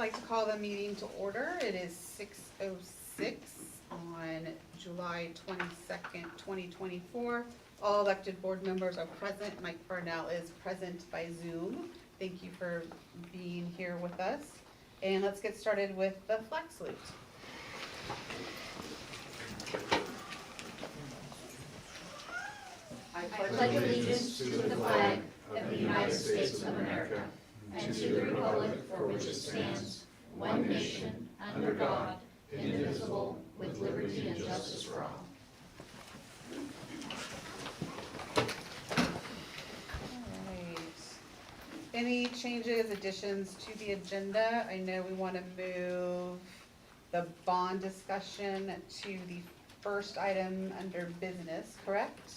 like to call the meeting to order. It is 6:06 on July 22nd, 2024. All elected board members are present. Mike Farnell is present by Zoom. Thank you for being here with us. And let's get started with the flag salute. I pledge allegiance to the flag of the United States of America and to the republic for which it stands, one nation, under God, indivisible, with liberty and justice for all. All right. Any changes, additions to the agenda? I know we want to move the bond discussion to the first item under business, correct?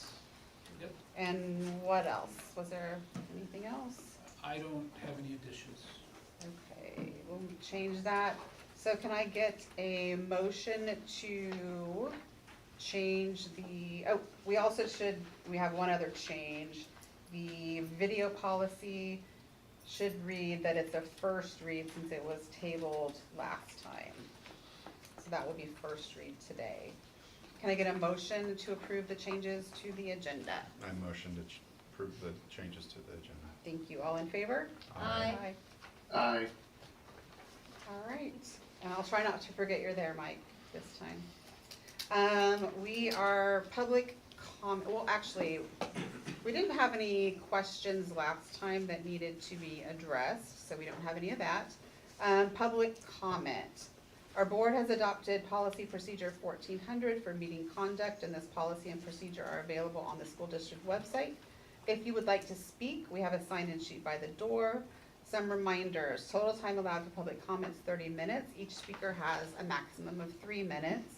Yep, And what else? Was there anything else? I don't have any additions. Okay, we'll change that. So can I get a motion to change the, oh, we also should, we have one other change. The video policy should read that it's a first read since it was tabled last time. So that will be first read today. Can I get a motion to approve the changes to the agenda? I motion to approve the changes to the agenda. Thank you. All in favor? Aye. Aye. All right. And I'll try not to forget you're there, Mike, this time. We are public comment, well, actually, we didn't have any questions last time that needed to be addressed, so we don't have any of that. Public comment. Our board has adopted policy procedure 1400 for meeting conduct, and this policy and procedure are available on the school district website. If you would like to speak, we have a sign-in sheet by the door. Some reminders: total time allowed for public comments 30 minutes. Each speaker has a maximum of 3 minutes.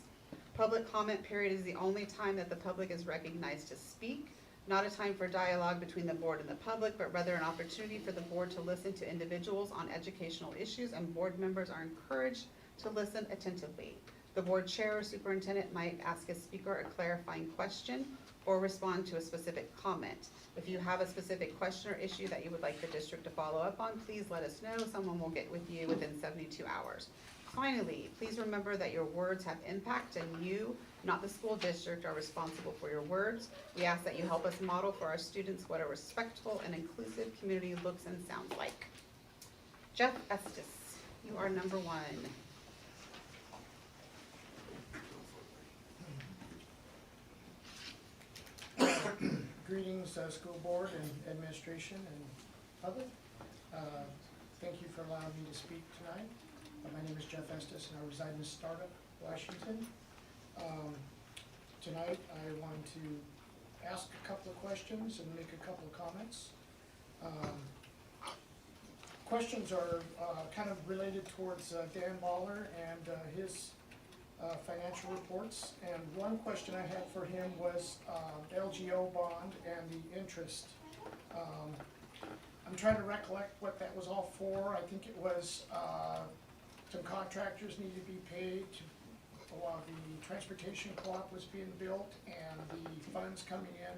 Public comment period is the only time that the public is recognized to speak, not a time for dialogue between the board and the public, but rather an opportunity for the board to listen to individuals on educational issues, and board members are encouraged to listen attentively. The board chair or superintendent might ask a speaker a clarifying question or respond to a specific comment. If you have a specific question or issue that you would like the district to follow up on, please let us know. Someone will get with you within 72 hours. Finally, please remember that your words have impact, and you, not the school district, are responsible for your words. We ask that you help us model for our students what a respectful and inclusive community looks and sounds like. Jeff Estes, you are number one. Greetings, school board and administration and public. Thank you for allowing me to speak tonight. My name is Jeff Estes and I reside in Startup, Washington. Tonight I want to ask a couple of questions and make a couple of comments. Questions are kind of related towards Dan Baller and his financial reports, and one question I had for him was the LGO bond and the interest. I'm trying to recollect what that was all for. I think it was some contractors needed to be paid while the transportation co-op was being built, and the funds coming in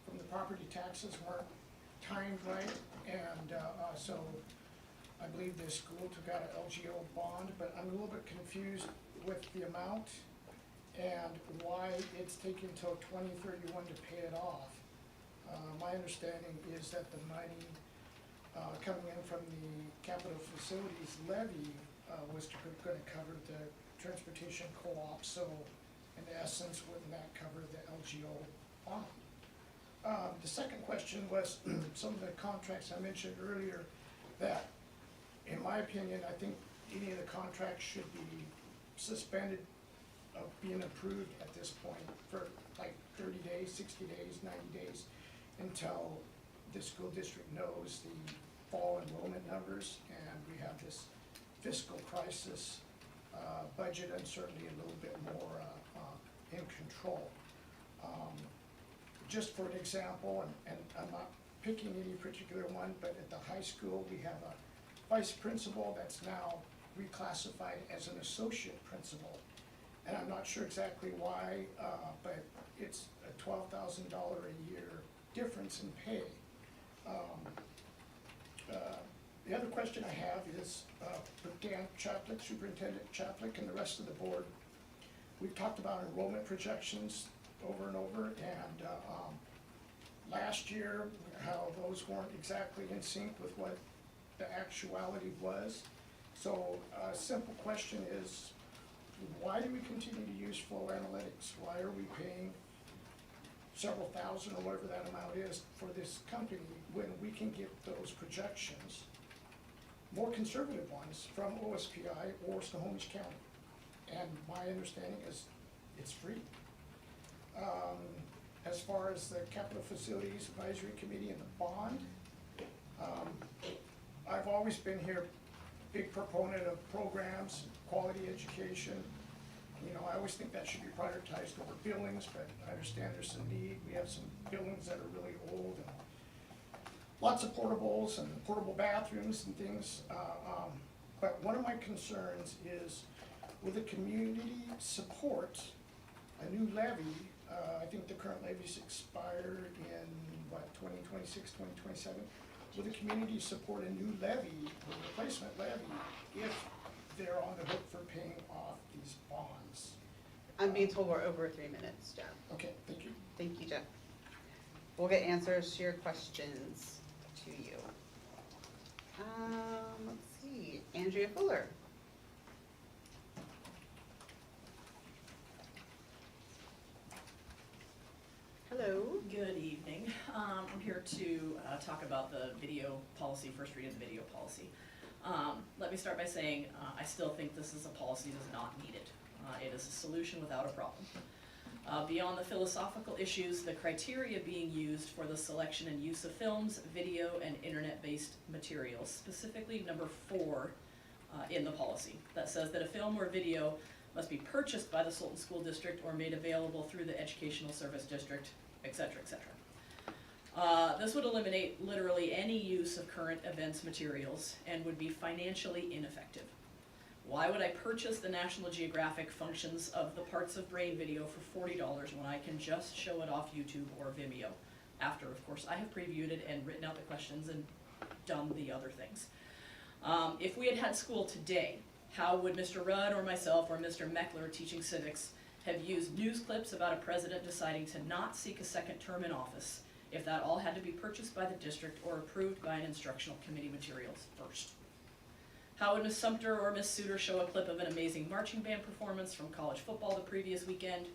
from the property taxes weren't timed right, and so I believe the school took out an LGO bond, but I'm a little bit confused with the amount and why it's taken until 2031 to pay it off. My understanding is that the money coming in from the capital facilities levy was going to cover the transportation co-op, so in essence, wouldn't that cover the LGO bond? The second question was some of the contracts I mentioned earlier that, in my opinion, I think any of the contracts should be suspended of being approved at this point for like 30 days, 60 days, 90 days until the school district knows the fall enrollment numbers and we have this fiscal crisis, budget uncertainty a little bit more in control. Just for an example, and I'm not picking any particular one, but at the high school we have a vice principal that's now reclassified as an associate principal. And I'm not sure exactly why, but it's a $12,000 a year difference in pay. The other question I have is, with Dan Chaplick, Superintendent Chaplick, and the rest of the board. We've talked about enrollment projections over and over, and, last year, how those weren't exactly in sync with what the actuality was. So, a simple question is, why do we continue to use flow analytics? Why are we paying several thousand or whatever that amount is for this company when we can get those projections, more conservative ones, from OSPI or Snohomish County? And my understanding is it's free. As far as the Capital Facilities Advisory Committee and the bond, I've always been here, big proponent of programs, quality education. You know, I always think that should be prioritized over buildings, but I understand there's some need. We have some buildings that are really old and lots of portables and portable bathrooms and things. But one of my concerns is, will the community support a new levy? I think the current levies expire in, 2026, 2027? Will the community support a new levy, a replacement levy, if they're on the hook for paying off these bonds? I'm being told we're over 3 minutes, Jeff. Okay, thank you. Thank you, Jeff. We'll get answers to your questions to you. Let's see, Andrea Fuller. Hello. Good evening. I'm here to talk about the video policy, first read of the video policy. Let me start by saying I still think this is a policy that is not needed. It is a solution without a problem. Beyond the philosophical issues, the criteria being used for the selection and use of films, video, and internet-based materials, specifically number 4 in the policy, that says that a film or video must be purchased by the Sultan School District or made available through the Educational Service District, etc., etc. This would eliminate literally any use of current events materials and would be financially ineffective. Why would I purchase the National Geographic Functions of the Parts of Brain video for $40 when I can just show it off YouTube or Vimeo? After, of course, I have previewed it and written out the questions and done the other things. If we had had school today, how would Mr. Rudd or myself or Mr. Meckler teaching civics have used news clips about a president deciding to not seek a second term in office if that all had to be purchased by the district or approved by an instructional committee materials first? How would Ms. Sumter or Ms. Suter show a clip of an amazing marching band performance from college football the previous weekend?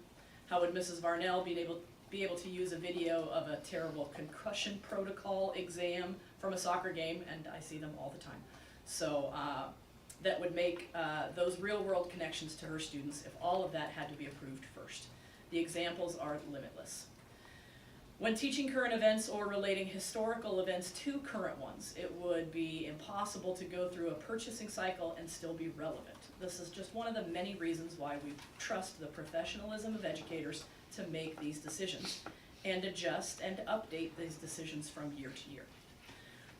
How would Mrs. Varnell be able to use a video of a terrible concussion protocol exam from a soccer game? And I see them all the time. So that would make those real world connections to her students if all of that had to be approved first. The examples are limitless. When teaching current events or relating historical events to current ones, it would be impossible to go through a purchasing cycle and still be relevant. This is just one of the many reasons why we trust the professionalism of educators to make these decisions and adjust and update these decisions from year to year.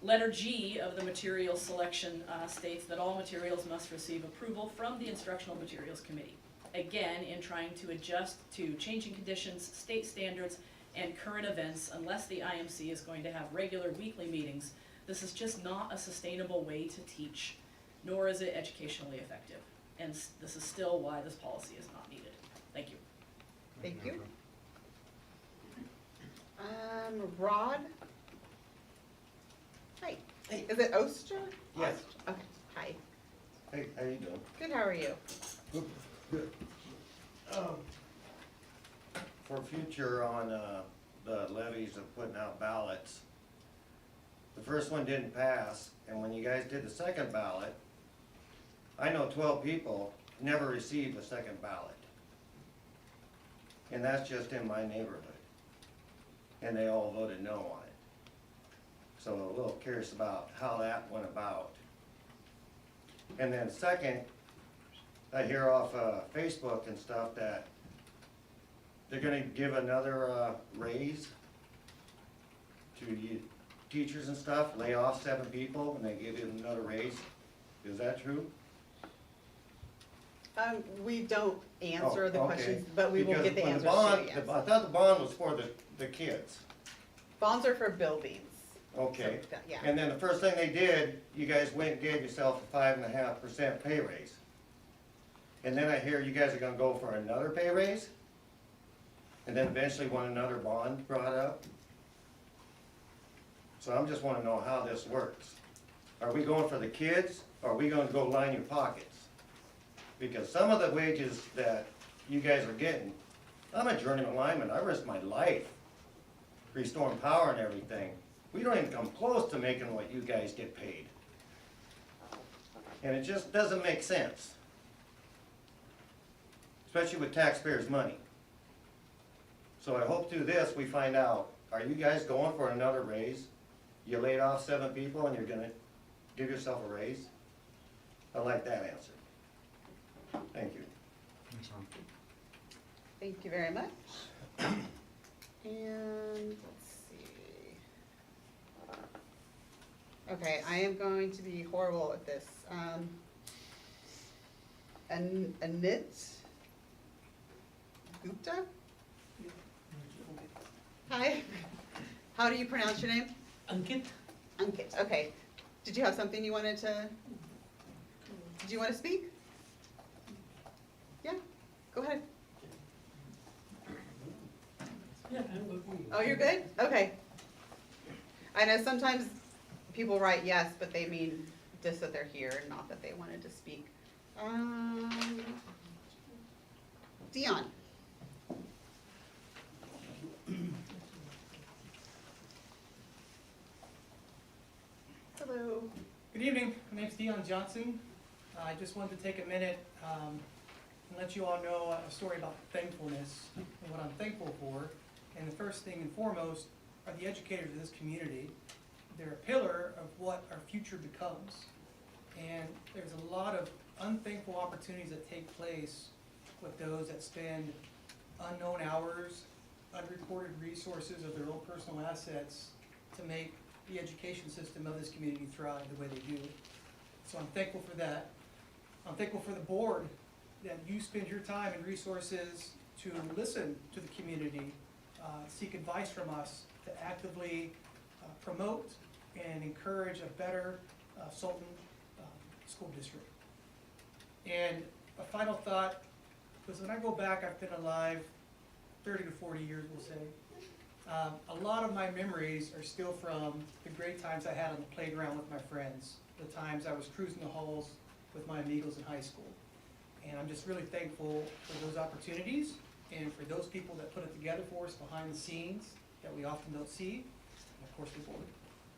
Letter G of the material selection states that all materials must receive approval from the Instructional Materials Committee. Again, in trying to adjust to changing conditions, state standards, and current events, unless the IMC is going to have regular weekly meetings, this is just not a sustainable way to teach, nor is it educationally effective. And this is still why this policy is not needed. Thank you. Thank you. Rod? Hi. Hey. Is it Oster? Yes. Oster. Okay, hi. Hey, how you doing? Good, how are you? Good. For future on, the levies of putting out ballots, the first one didn't pass, and when you guys did the second ballot, I know 12 people never received a second ballot. And that's just in my neighborhood. And they all voted no on it. So a little curious about how that went about. And then second, I hear off Facebook and stuff that they're gonna give another raise to you teachers and stuff, lay off 7 people and they give you another raise. Is that true? We don't answer Oh, the okay. questions, but we will Because get the when answers bond- to you, yes. I thought the bond was for the kids. Bonds are for buildings. Okay. So, yeah. And then the first thing they did, you guys went and gave yourself a 5.5% pay raise. And then I hear you guys are gonna go for another pay raise? And then eventually want another bond brought up? So I'm just wanna know how this works. Are we going for the kids, or are we gonna go line your pockets? Because some of the wages that you guys are getting, I'm a journeyman lineman, I risked my life restoring power and everything. We don't even come close to making what you guys get paid. And it just doesn't make sense. Especially with taxpayers' money. So I hope through this, we find out, are you guys going for another raise? You laid off 7 people and you're gonna give yourself a raise? I like that answer. Thank you. Thanks, Ron. Thank you very much. And let's see. Okay, I am going to be horrible at this. Anit Gupta? Hi. How do you pronounce your name? Ankit? Ankit, okay. Did you have something you wanted to, did you want to speak? Yeah, go ahead. Yeah, I'm working. Oh, you're good? Okay. I know sometimes people write yes, but they mean just that they're here, not that they wanted to speak. Dion. Hello. Good evening, my name's Dion Johnson. I just wanted to take a minute and let you all know a story about thankfulness and what I'm thankful for. And the first thing and foremost are the educators of this community. They're a pillar of what our future becomes. And there's a lot of unthankful opportunities that take place with those that spend unknown hours, unreported resources of their own personal assets to make the education system of this community thrive the way they do. So I'm thankful for that. I'm thankful for the board that you spend your time and resources to listen to the community, seek advice from us to actively promote and encourage a better Sultan school district. And a final thought was, when I go back, I've been alive 30 to 40 years, we'll say. A lot of my memories are still from the great times I had on the playground with my friends, the times I was cruising the halls with my amigos in high school. And I'm just really thankful for those opportunities and for those people that put it together for us behind the scenes that we often don't see, and of course the board.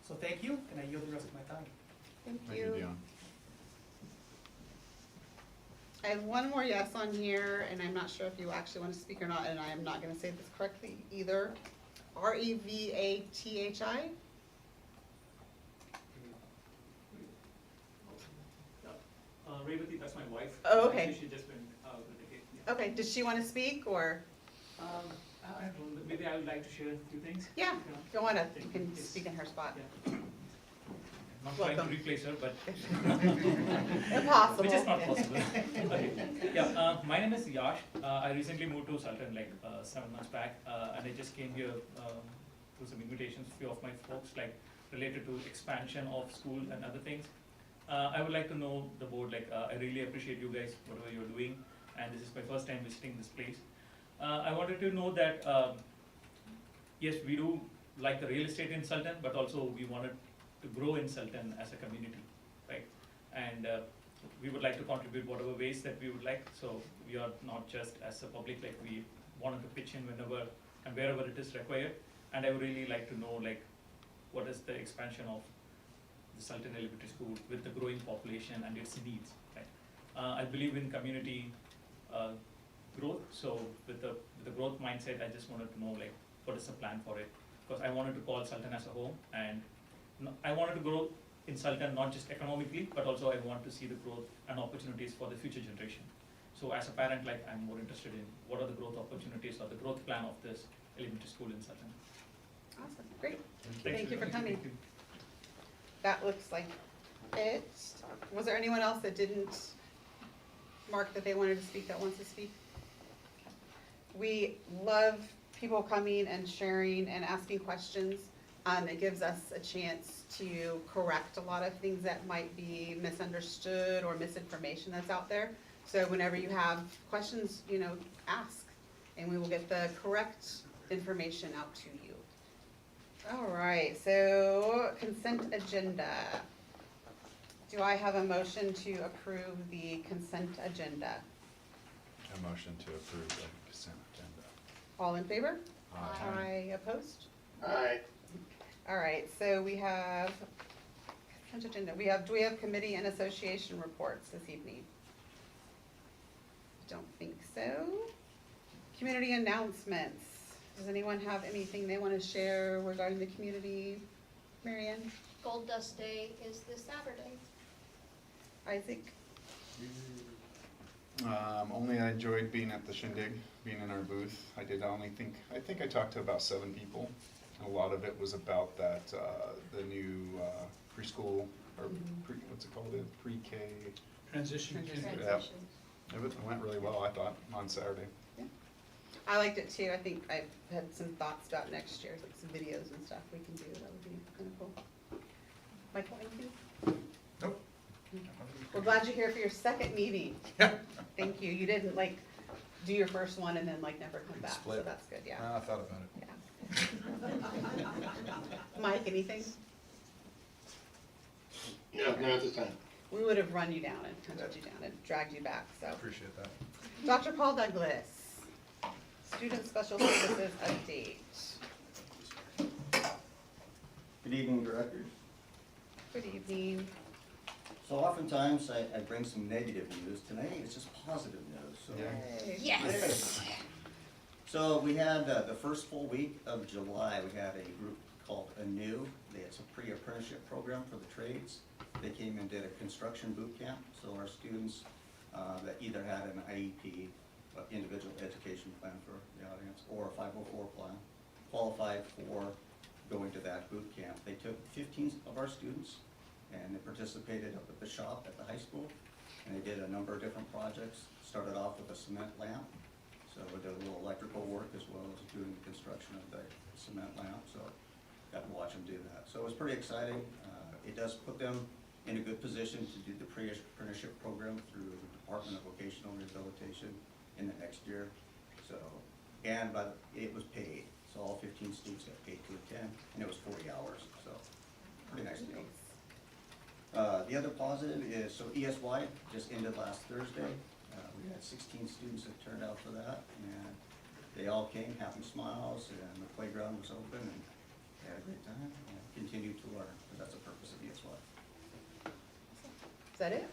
So thank you, and I yield the rest of my time. Thank Thank you, you. Dion. I have one more yes on here, and I'm not sure if you actually want to speak or not, and I am not going to say this correctly either. Revathi? Revathi, that's my wife. Oh, okay. She just went out with the kid. Yeah. Okay, does she want to speak, or? I don't know, maybe I would like to share a few things. Yeah, You know, go on up, you Thank can you. speak in her spot. Yeah. Not trying Welcome. to replace her, but. Impossible. Which is not possible. Okay. Yeah, my name is Yash. I recently moved to Sultan like 7 months back, and I just came here to some invitations, few of my folks, like related to expansion of school and other things. I would like to know the board, like I really appreciate you guys, whatever you're doing, and this is my first time visiting this place. I wanted to know that, yes, we do like the real estate in Sultan, but also we wanted to grow in Sultan as a community, right? And we would like to contribute whatever ways that we would like, so we are not just as a public, like we wanted to pitch in whenever and wherever it is required. And I would really like to know, like, what is the expansion of the Sultan Elementary School with the growing population and its needs, right? I believe in community growth, so with the growth mindset, I just wanted to know, like, what is the plan for it? Because I wanted to call Sultan as a home, and I wanted to grow in Sultan not just economically, but also I want to see the growth and opportunities for the future generation. So as a parent, like, I'm more interested in what are the growth opportunities or the growth plan of this elementary school in Sultan. Awesome, great. Thank you for coming. Thank you. That looks like it. Was there anyone else that didn't mark that they wanted to speak, that wants to speak? We love people coming and sharing and asking questions. It gives us a chance to correct a lot of things that might be misunderstood or misinformation that's out there. So whenever you have questions, ask, and we will get the correct information out to you. All right, so consent agenda. Do I have a motion to approve the consent agenda? A motion to approve the consent agenda. All in favor? Aye. Aye, opposed? Aye. All right, so we have consent agenda. Do we have committee and association reports this evening? Don't think so. Community announcements. Does anyone have anything they want to share regarding the community? Marianne? Gold Dust Day is this Saturday. Isaac? Only I enjoyed being at the shindig, being in our booth. I think I talked to about 7 people. A lot of it was about that, the new preschool, or what's it called, pre-K. Transition. Yeah. It went really well, I thought, on Saturday. I liked it too. I think I've had some thoughts about next year, like some videos and stuff we can do. That would be kind of cool. Michael, anything? Nope. We're glad you're here for your second meeting. Thank you. You didn't do your first one and then never come back, so Split. that's good, yeah. I thought about it. Mike, anything? No, not at this time. We would have run you down and hunted you down and dragged you back, so. Appreciate that. Dr. Paul Douglas, Student Special Services update. Good evening, directors. Good evening. So oftentimes I bring some negative news. Tonight it's just positive news. So, Yeah. Yes. so we had the first full week of July, we had a group called ANEW. It's a pre-apprenticeship program for the trades. They came and did a construction boot camp. So our students that either had an IEP, individual education plan for the audience, or a 504 plan, qualified for going to that boot camp. They took 15 of our students and they participated up at the shop at the high school, and they did a number of different projects. Started off with a cement lamp, so we did a little electrical work as well as doing the construction of the cement lamp, so got to watch them do that. So it was pretty exciting. It does put them in a good position to do the pre-apprenticeship program through the Department of Vocational Rehabilitation in the next year. So, it was paid, so all 15 students got paid to attend, and it was 40 hours, so pretty nice deal. The other positive is, so ESY just ended last Thursday. We had 16 students that turned out for that, and they all came, happy smiles, and the playground was open, and they had a great time, and continued to learn, because that's the purpose of ESY. Is that it?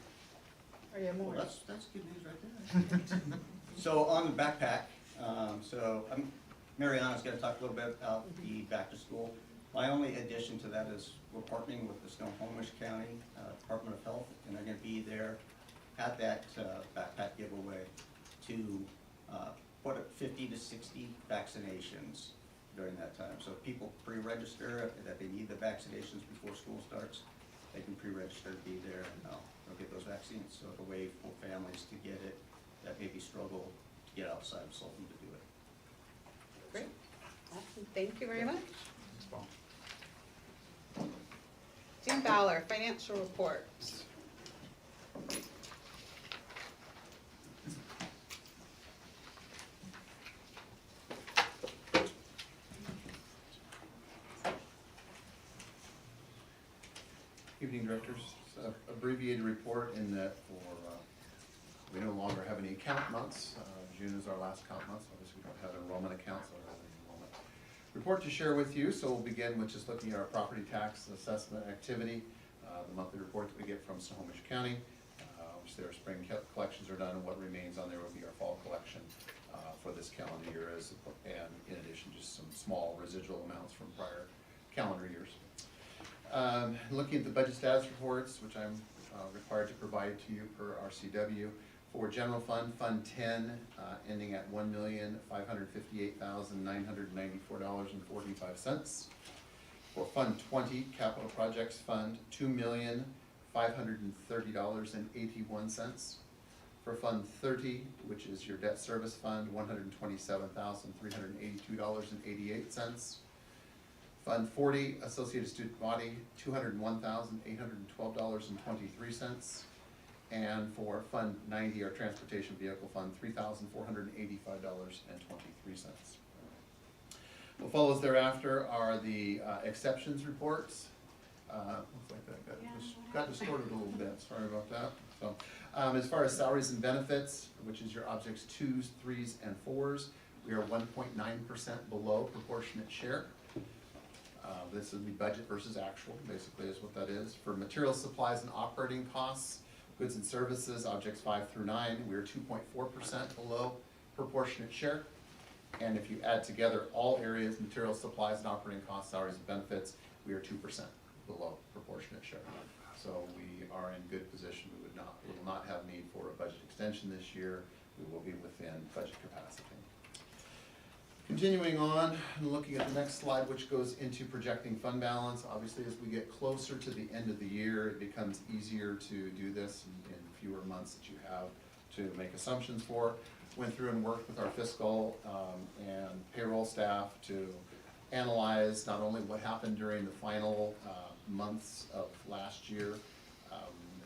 Or you have more? Well, that's good news right there. So on the backpack, Mariana's gonna talk a little bit about the back to school. My only addition to that is we're partnering with the Snohomish County Department of Health, and they're gonna be there at that backpack giveaway to put up 50 to 60 vaccinations during that time. So if people pre-register that they need the vaccinations before school starts, they can pre-register to be there, and they'll get those vaccines. So it's a way for families to get it that maybe struggle to get outside of Sultan to do it. Great. Awesome. Thank you very much. Thanks, Paul. Jim Fowler, financial report. Evening, directors. It's an abbreviated report in that we no longer have any account months. June is our last account month, so obviously we don't have enrollment accounts or an enrollment report to share with you. So we'll begin with just looking at our property tax assessment activity, the monthly report that we get from Snohomish County, which their spring collections are done, and what remains on there will be our fall collection for this calendar year, and in addition, just some small residual amounts from prior calendar years. Looking at the budget status reports, which I'm required to provide to you per RCW. For general fund, Fund 10, ending at $1,558,994.45. For Fund 20, Capital Projects Fund, $2,530.81. For Fund 30, which is your debt service fund, $127,382.88. Fund 40, Associated Student Body, $201,812.23. And for Fund 90, our Transportation Vehicle Fund, $3,485.23. What follows thereafter are the exceptions reports. Looks like that got distorted a little bit, sorry about that. So, as far as salaries and benefits, which is your objects 2s, 3s, and 4s, we are 1.9% below proportionate share. This is the budget versus actual, basically is what that is. For materials, supplies, and operating costs, goods and services, objects 5 through 9, we are 2.4% below proportionate share. And if you add together all areas, materials, supplies, and operating costs, salaries, and benefits, we are 2% below proportionate share. So we are in good position. We will not have need for a budget extension this year. We will be within budget capacity. Continuing on and looking at the next slide, which goes into projecting fund balance. Obviously, as we get closer to the end of the year, it becomes easier to do this in fewer months that you have to make assumptions for. Went through and worked with our fiscal and payroll staff to analyze not only what happened during the final months of last year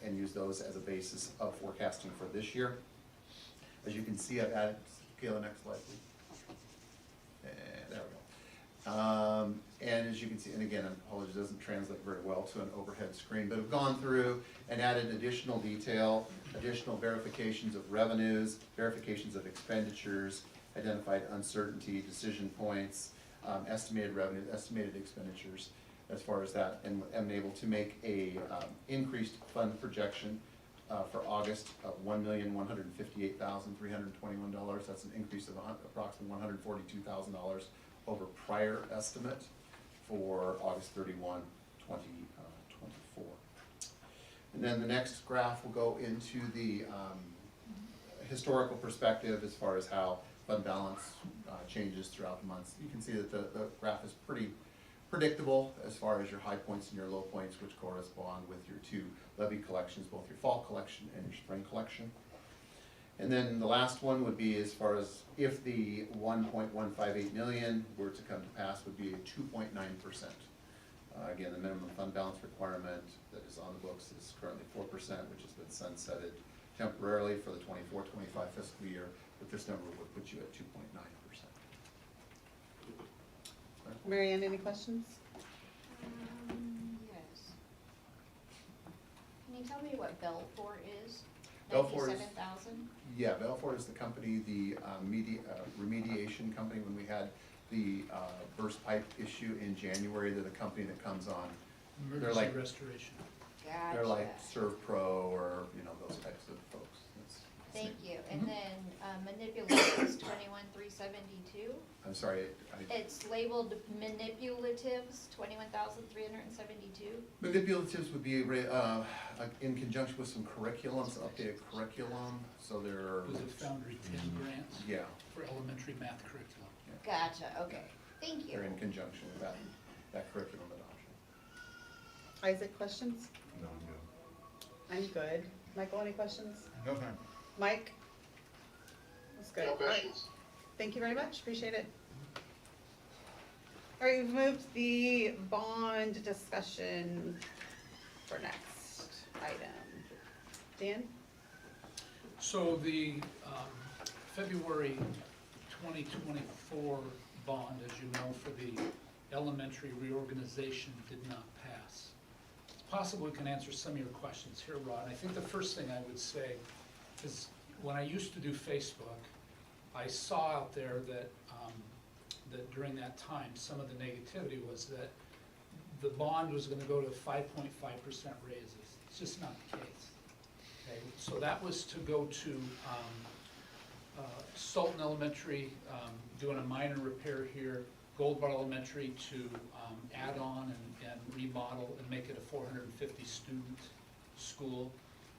and use those as a basis of forecasting for this year. As you can see, I've added, Kayla, next slide, please. There we go. And as you can see, and again, I apologize, it doesn't translate very well to an overhead screen, but I've gone through and added additional detail, additional verifications of revenues, verifications of expenditures, identified uncertainty, decision points, estimated revenue, estimated expenditures as far as that, and am able to make a increased fund projection for August of $1,158,321. That's an increase of approximately $142,000 over prior estimate for August 31, 2024. And then the next graph will go into the historical perspective as far as how fund balance changes throughout the months. You can see that the graph is pretty predictable as far as your high points and your low points, which correspond with your two levy collections, both your fall collection and your spring collection. And then the last one would be as far as if the 1.158 million were to come to pass would be a 2.9%. Again, the minimum fund balance requirement that is on the books is currently 4%, which has been sunsetted temporarily for the 24-25 fiscal year, but this number would put you at 2.9%. Mary Ann, any questions? Yes. Can you tell me what Belfour is? Belfour is- 97,000? Yeah, Belfour is the company, the remediation company. When we had the burst pipe issue in January, they're the company that comes on. They're Emergency like- restoration. Gotcha. They're like ServPro or, you know, those types of folks. Thank you. And then manipulatives, 21,372. I'm sorry, It's labeled manipulatives, 21,372. manipulatives would be in conjunction with some curriculum, some updated curriculum, so they're. Those are Foundry 10 grants Yeah, for elementary math curriculum. Gotcha, okay. Thank you. they're in conjunction with that curriculum adoption. Isaac, questions? No, I'm good. Michael, any questions? no. No time. Mike? That's good. No All right. questions. Thank you very much, appreciate it. All right, we've moved the bond discussion for next item. Dan? So the February 2024 bond, as you know, for the elementary reorganization did not pass. It's possible we can answer some of your questions here, Rod. I think the first thing I would say is when I used to do Facebook, I saw out there that that during that time, some of the negativity was that the bond was gonna go to 5.5% raises. It's just not the case. Okay, so that was to go to Sultan Elementary, doing a minor repair here, Gold Bar Elementary to add on and remodel and make it a 450 student school,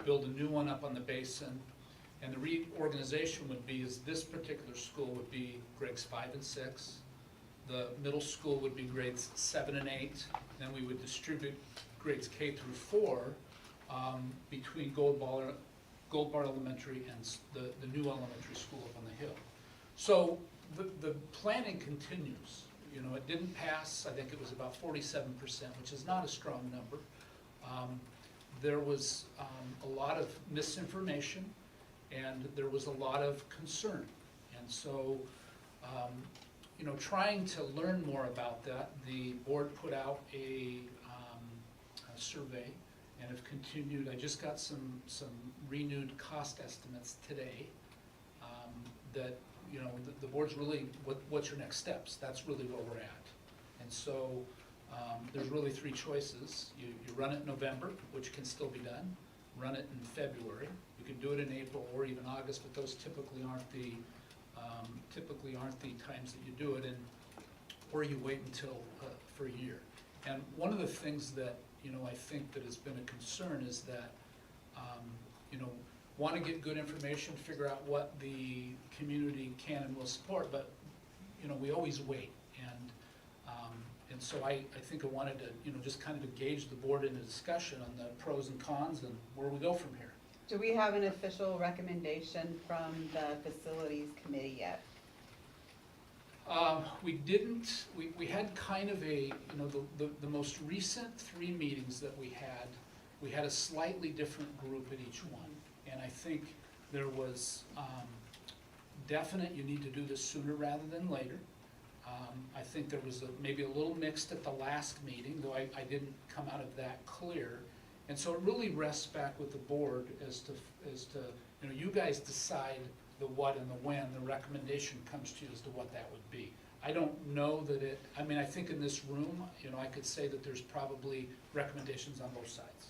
build a new one up on the basin. And the reorganization would be is this particular school would be grades 5 and 6. The middle school would be grades 7 and 8. Then we would distribute grades K through 4 between Gold Bar Elementary and the new elementary school up on the hill. So the planning continues. you know, it didn't pass. I think it was about 47%, which is not a strong number. There was a lot of misinformation, and there was a lot of concern. And so, you know, trying to learn more about that, the board put out a survey and have continued. I just got some renewed cost estimates today, that, you know, the board's really, what's your next steps? That's really where we're at. And so, there's really three choices. You run it in November, which can still be done. Run it in February. You can do it in April or even August, but those typically aren't the times that you do it in, or you wait until, for a year. And one of the things that, you know, I think that has been a concern is that, you know, want to get good information, figure out what the community can and will support, but, you know, we always wait. And so I think I wanted to, you know, just kind of engage the board in a discussion on the pros and cons and where we go from here. Do we have an official recommendation from the facilities committee yet? We didn't, we had kind of a, you know, the most recent 3 meetings that we had a slightly different group at each one. And I think there was definite, you need to do this sooner rather than later. I think there was maybe a little mixed at the last meeting, though I didn't come out of that clear. And so it really rests back with the board as to, you know, you guys decide the what and the when. The recommendation comes to you as to what that would be. I don't know that it, I mean, I think in this room, you know, I could say that there's probably recommendations on both sides,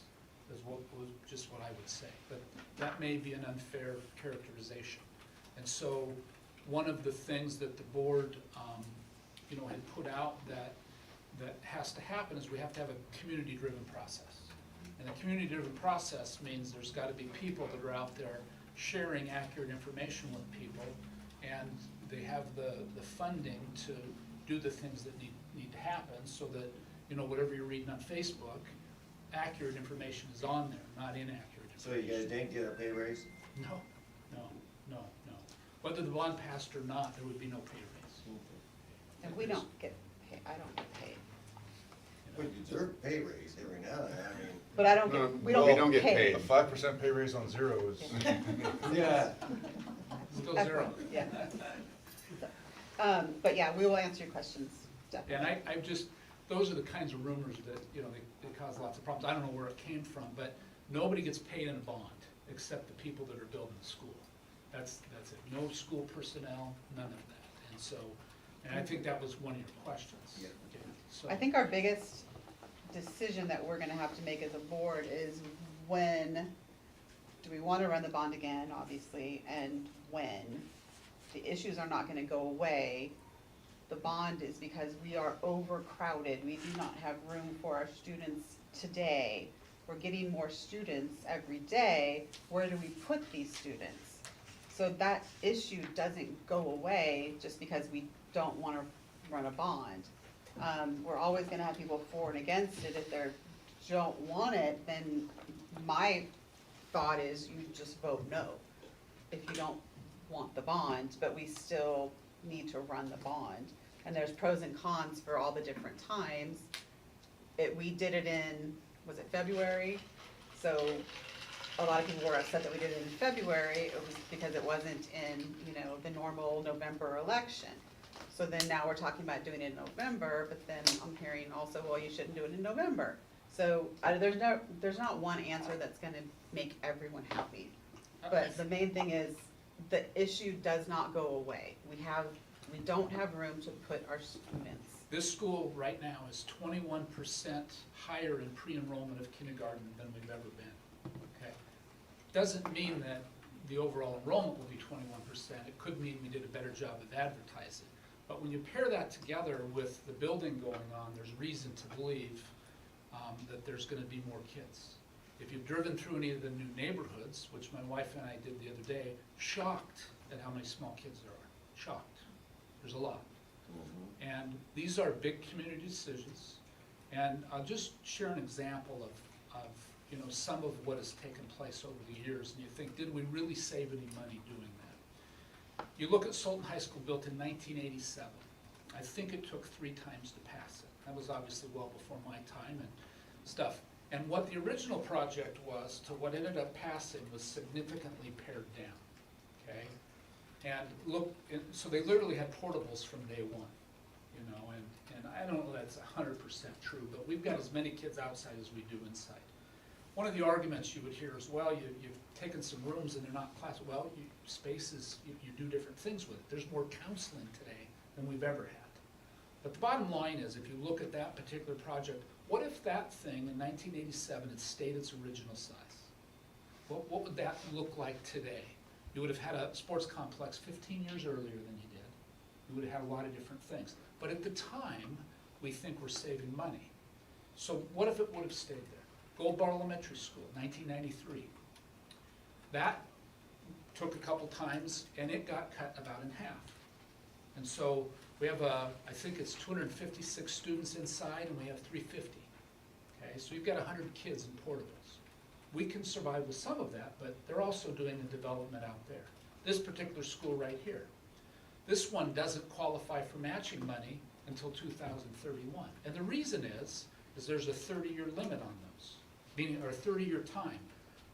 is just what I would say. But that may be an unfair characterization. And so one of the things that the board, you know, had put out that has to happen is we have to have a community-driven process. And the community-driven process means there's got to be people that are out there sharing accurate information with people, and they have the funding to do the things that need to happen, so that, you know, whatever you're reading on Facebook, accurate information is on there, not inaccurate So you information. guys didn't get a pay raise? No. Whether the bond passed or not, there would be no pay raise. And we don't get paid, I don't get paid. Well, you deserve a pay raise every now and then, I mean. But I don't No, get, we we don't don't get get paid. paid. A 5% pay raise on zero is. Yeah. Still zero. Yeah. But yeah, we will answer your questions, definitely. And I just, those are the kinds of rumors that, you know, they cause lots of problems. I don't know where it came from, but nobody gets paid in a bond except the people that are building the school. That's it. No school personnel, none of that. And so, and I think that was one of your questions. Yeah. So, I think our biggest decision that we're gonna have to make as a board is when do we wanna run the bond again, obviously, and when. The issues are not gonna go away. The bond is because we are overcrowded. We do not have room for our students today. We're getting more students every day. Where do we put these students? So that issue doesn't go away just because we don't wanna run a bond. We're always gonna have people for and against it. If they don't want it, then my thought is you just vote no if you don't want the bond, but we still need to run the bond. And there's pros and cons for all the different times. We did it in, was it February? So a lot of people were upset that we did it in February. It was because it wasn't in, you know, the normal November election. So then now we're talking about doing it in November, but then I'm hearing also, well, you shouldn't do it in November. So there's not one answer that's gonna make everyone happy. But the main thing is, the issue does not go away. We don't have room to put our students. this school right now is 21% higher in pre-enrollment of kindergarten than we've ever been, okay? Doesn't mean that the overall enrollment will be 21%. It could mean we did a better job of advertising. But when you pair that together with the building going on, there's reason to believe that there's gonna be more kids. If you've driven through any of the new neighborhoods, which my wife and I did the other day, shocked at how many small kids there are, shocked. There's a lot. And these are big community decisions. And I'll just share an example of you know, some of what has taken place over the years, and you think, did we really save any money doing that? You look at Sultan High School, built in 1987. I think it took 3 times to pass it. That was obviously well before my time and stuff. And what the original project was to what ended up passing was significantly pared down, okay? And look, so they literally had portables from day one, you know, and I don't know that's 100% true, but we've got as many kids outside as we do inside. One of the arguments you would hear is, well, you've taken some rooms and they're not class. Well, spaces, you do different things with it. There's more counseling today than we've ever had. But the bottom line is, if you look at that particular project, what if that thing in 1987 had stayed its original size? What would that look like today? You would have had a sports complex 15 years earlier than you did. You would have had a lot of different things. But at the time, we think we're saving money. So what if it would have stayed there? Gold Bar Elementary School, 1993. That took a couple times and it got cut about in half. And so we have I think it's 256 students inside and we have 350. Okay, so you've got 100 kids in portables. We can survive with some of that, but they're also doing the development out there. This particular school right here, this one doesn't qualify for matching money until 2031. And the reason is there's a 30-year limit on those, meaning, or a 30-year time.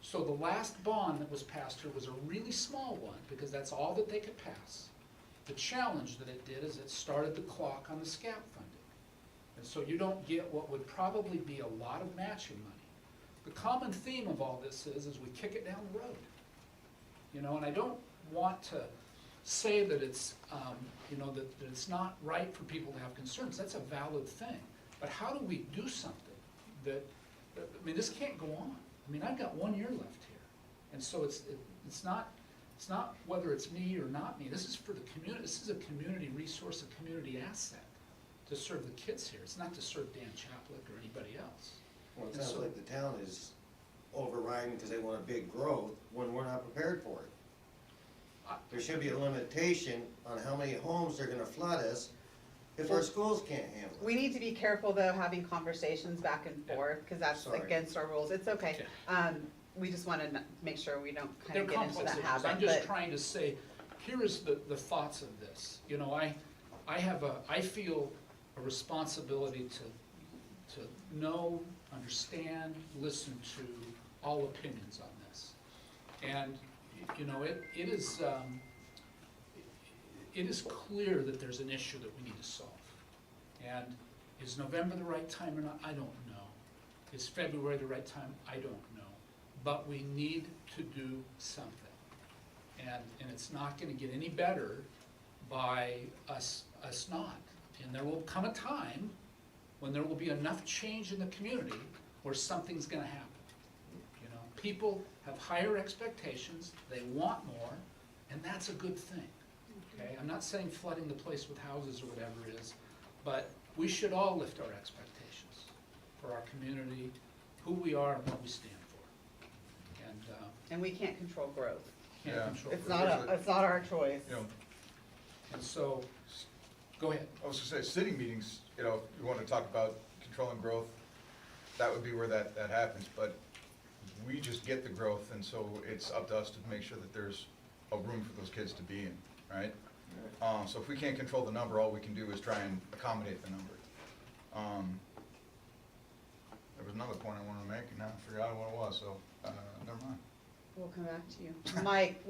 So the last bond that was passed here was a really small one because that's all that they could pass. The challenge that it did is it started the clock on the SCAP funding. And so you don't get what would probably be a lot of matching money. The common theme of all this is we kick it down the road. You know, and I don't want to say that it's, you know, that it's not right for people to have concerns. That's a valid thing. But how do we do something that, I mean, this can't go on. I mean, I've got 1 year left here. And so it's not whether it's me or not me. This is for the community. This is a community resource, a community asset to serve the kids here. It's not to serve Dan Chaplick or anybody else. Well, it sounds like the town is overriding because they want a big growth when we're not prepared for it. There should be a limitation on how many homes they're gonna flood us if our schools can't handle it. We need to be careful though, having conversations back and forth, because that's Sorry. against our rules. It's okay. We just want to make sure we don't kind They're of get into complex that issues. habit. I'm just but- trying to say, here is the thoughts of this. You know, I feel a responsibility to know, understand, listen to all opinions on this. And, you know, it is clear that there's an issue that we need to solve. And is November the right time or not? I don't know. Is February the right time? I don't know. But we need to do something. And it's not gonna get any better by us not. And there will come a time when there will be enough change in the community where something's gonna happen. You know, people have higher expectations, they want more, and that's a good thing. Okay, I'm not saying flooding the place with houses or whatever it is, but we should all lift our expectations for our community, who we are and what we stand for. And we can't control growth. Can't Yeah. control. It's not our choice. You know, And so, go ahead. I was gonna say, city meetings, you know, if you wanna talk about controlling growth, that would be where that happens, but we just get the growth, and so it's up to us to make sure that there's a room for those kids to be in, right? So if we can't control the number, all we can do is try and accommodate the number. There was another point I wanted to make, and now I forgot what it was, so, never mind. We'll come back to you. Mike, do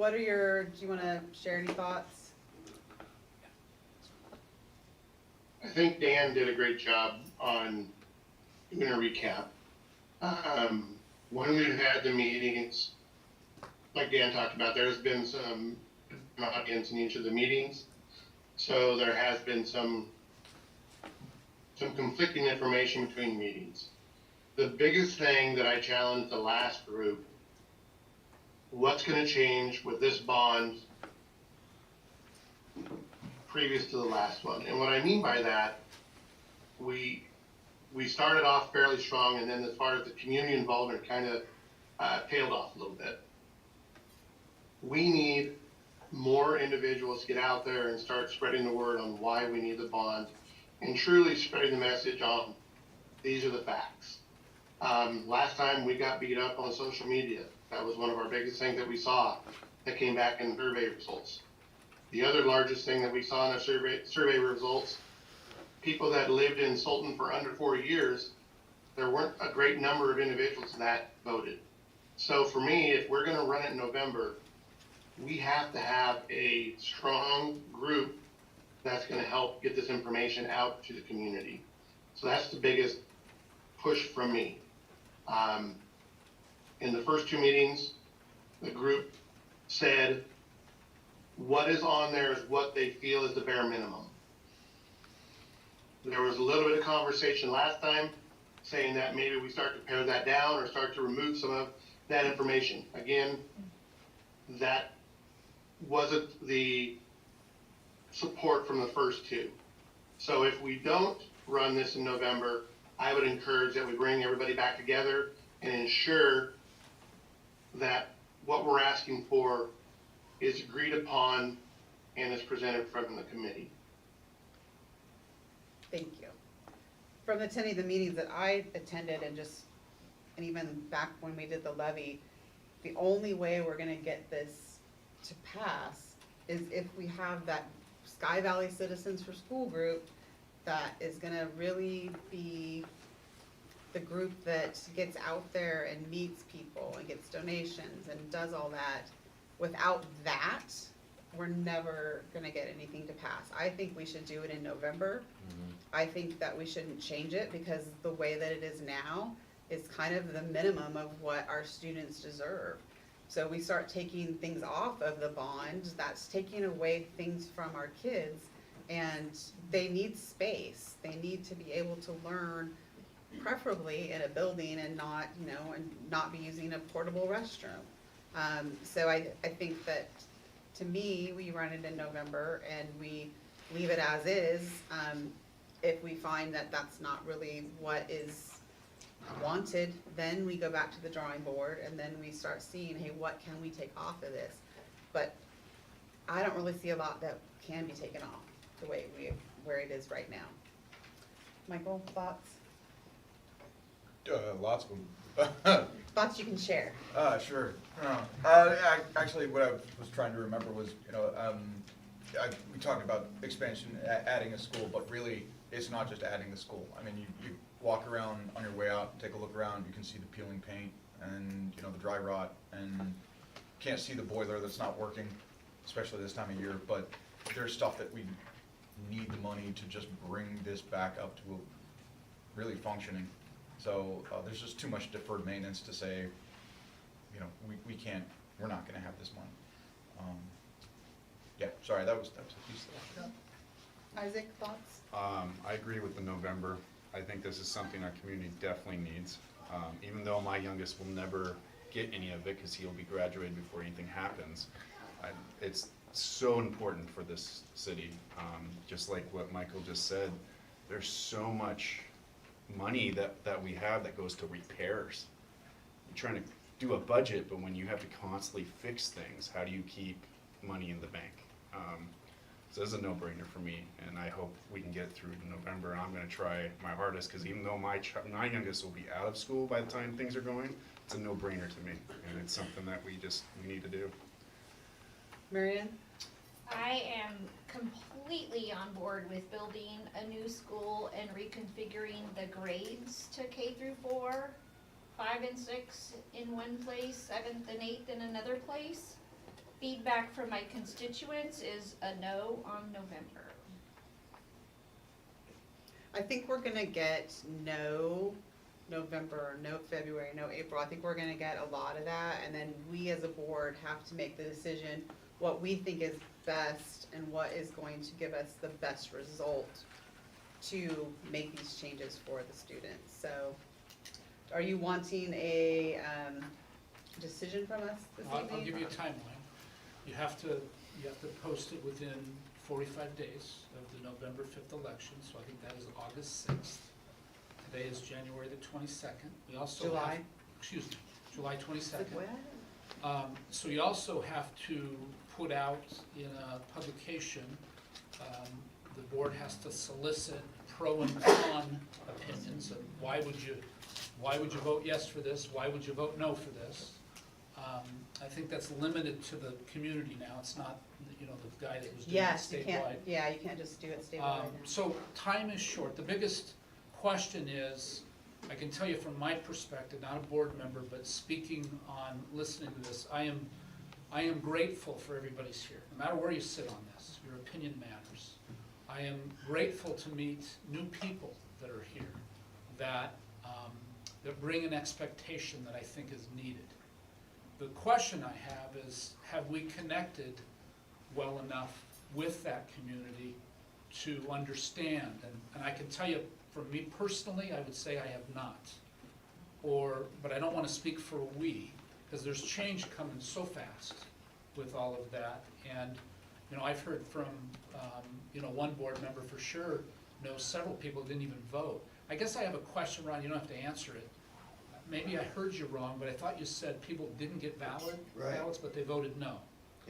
you want to share any thoughts? I think Dan did a great job on doing a recap. When we've had the meetings, like Dan talked about, there's been some audience in each of the meetings. So there has been some conflicting information between meetings. The biggest thing that I challenged the last group, what's gonna change with this bond previous to the last one? And what I mean by that, we started off fairly strong, and then as far as the community involvement kind of tailed off a little bit. We need more individuals to get out there and start spreading the word on why we need the bond, and truly spreading the message on these are the facts. Last time we got beat up on social media. That was one of our biggest things that we saw that came back in survey results. The other largest thing that we saw in our survey results people that lived in Sultan for under 4 years, there weren't a great number of individuals that voted. So for me, if we're gonna run it in November, we have to have a strong group that's gonna help get this information out to the community. So that's the biggest push from me. In the first 2 meetings, the group said what is on there is what they feel is the bare minimum. There was a little bit of conversation last time saying that maybe we start to pare that down or start to remove some of that information. Again, that wasn't the support from the first 2. So if we don't run this in November, I would encourage that we bring everybody back together and ensure that what we're asking for is agreed upon and is presented from the committee. Thank you. From attending the meetings that I attended and even back when we did the levy, the only way we're gonna get this to pass is if we have that Sky Valley Citizens for School group that is gonna really be the group that gets out there and meets people and gets donations and does all that. Without that, we're never gonna get anything to pass. I think we should do it in November. I think that we shouldn't change it because the way that it is now is kind of the minimum of what our students deserve. So we start taking things off of the bond, that's taking away things from our kids, and they need space. They need to be able to learn preferably in a building and not, and not be using a portable restroom. So I think that, to me, we run it in November and we leave it as is. If we find that that's not really what is wanted, then we go back to the drawing board and then we start seeing, hey, what can we take off of this? But I don't really see a lot that can be taken off the way where it is right now. Michael, thoughts? Lots of them. Thoughts you can share? Sure. Actually, what I was trying to remember was, we talked about expansion, adding a school, but really, it's not just adding the school. I mean, you walk around on your way out, take a look around, you can see the peeling paint and, the dry rot, and can't see the boiler that's not working, especially this time of year, but there's stuff that we need the money to just bring this back up to really functioning. So there's just too much deferred maintenance to say, we can't, we're not gonna have this money. Yeah, sorry, that was a piece of that. Isaac, thoughts? I agree with the November. I think this is something our community definitely needs. Even though my youngest will never get any of it because he'll be graduated before anything happens, it's so important for this city. Just like what Michael just said, there's so much money that we have that goes to repairs. You're trying to do a budget, but when you have to constantly fix things, how do you keep money in the bank? So this is a no-brainer for me, and I hope we can get through to November. And I'm going to try my hardest because even though my youngest will be out of school by the time things are going, it's a no-brainer to me, and it's something that we need to do. Marianne? I am completely on board with building a new school and reconfiguring the grades to K through 4, 5 and 6 in one place, 7th and 8th in another place. Feedback from my constituents is a no on November. I think we're gonna get no November, no February, no April. I think we're gonna get a lot of that, and then we as a board have to make the decision what we think is best and what is going to give us the best result to make these changes for the students. So, are you wanting a decision from us this evening? I'll give you a timeline. You have to post it within 45 days of the November 5th election, so I think that is August 6th. Today is January the 22nd. We also July. July 22nd. What? So you also have to put out in a publication, the board has to solicit pro and con opinions of why would you vote yes for this, why would you vote no for this? I think that's limited to the community now. It's not, you know, the guy that was doing it Yes, you can't, statewide. yeah, you can't just do it statewide. now. So time is short. The biggest question is, I can tell you from my perspective, not a board member, but speaking on listening to this, I am grateful for everybody's here. No matter where you sit on this, your opinion matters. I am grateful to meet new people that are here that, that bring an expectation that I think is needed. The question I have is, have we connected well enough with that community to understand? And I can tell you, for me personally, I would say I have not. But I don't want to speak for we, because there's change coming so fast with all of that. And, you know, I've heard from, you know, one board member for sure knows several people who didn't even vote. I guess I have a question, Ron, you don't have to answer it. Maybe I heard you wrong, but I thought you said people didn't get ballots, but they voted no.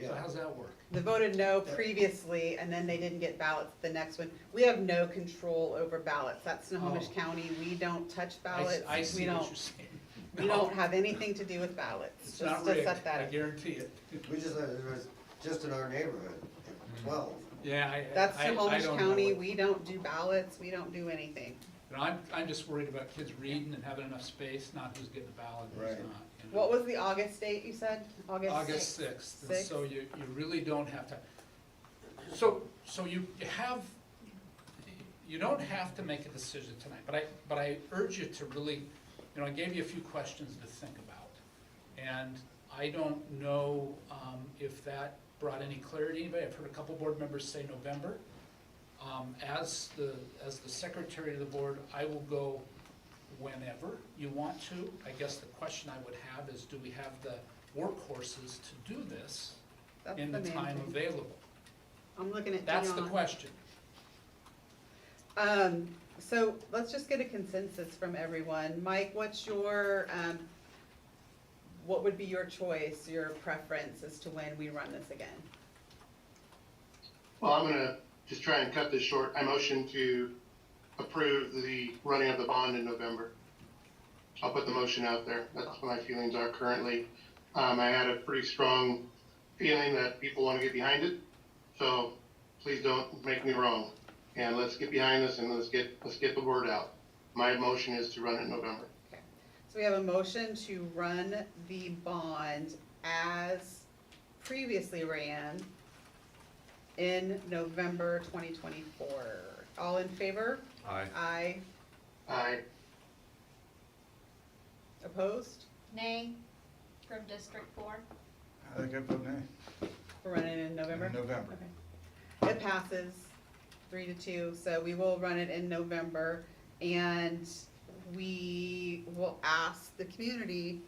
So how's that work? They voted no previously, and then they didn't get ballots the next one. We have no control over ballots. That's Snohomish Oh. County. We don't touch ballots. I see We what don't- you're saying. We No, don't have anything to do with ballots. It's Just not to rigged, set that I up. guarantee it. We just, there was, just in our neighborhood, 12. Yeah, That's I Snohomish don't know County. what- We don't do ballots. We don't do anything. You know, I'm just worried about kids reading and having enough space, not who's getting a ballot and who's Right. not. You know? What was the August date you said? August 6th, and Sixth? so you really don't have to, so you have, you don't have to make a decision tonight, but I urge you to really, you know, I gave you a few questions to think about. And I don't know if that brought any clarity to anybody. I've heard a couple board members say November. As the secretary of the board, I will go whenever you want to. I guess the question I would have is, do we have the workhorses to do this That's in the main time thing. available? I'm looking at That's the Dion. question. So let's just get a consensus from everyone. Mike, what's your, what would be your choice, your preference as to when we run this again? Well, I'm gonna just try and cut this short. I motion to approve the running of the bond in November. I'll put the motion out there. That's what my feelings are currently. I had a pretty strong feeling that people wanna get behind it, so please don't make me wrong. And let's get behind this and let's get the word out. My motion is to run it in November. So we have a motion to run the bond as previously ran in November 2024. All in favor? Aye. Aye. Aye. Opposed? Nay, from District 4. I think I vote nay. We're running in November? In November. Okay. It passes 3-2, so we will run it in November, and we will ask the community,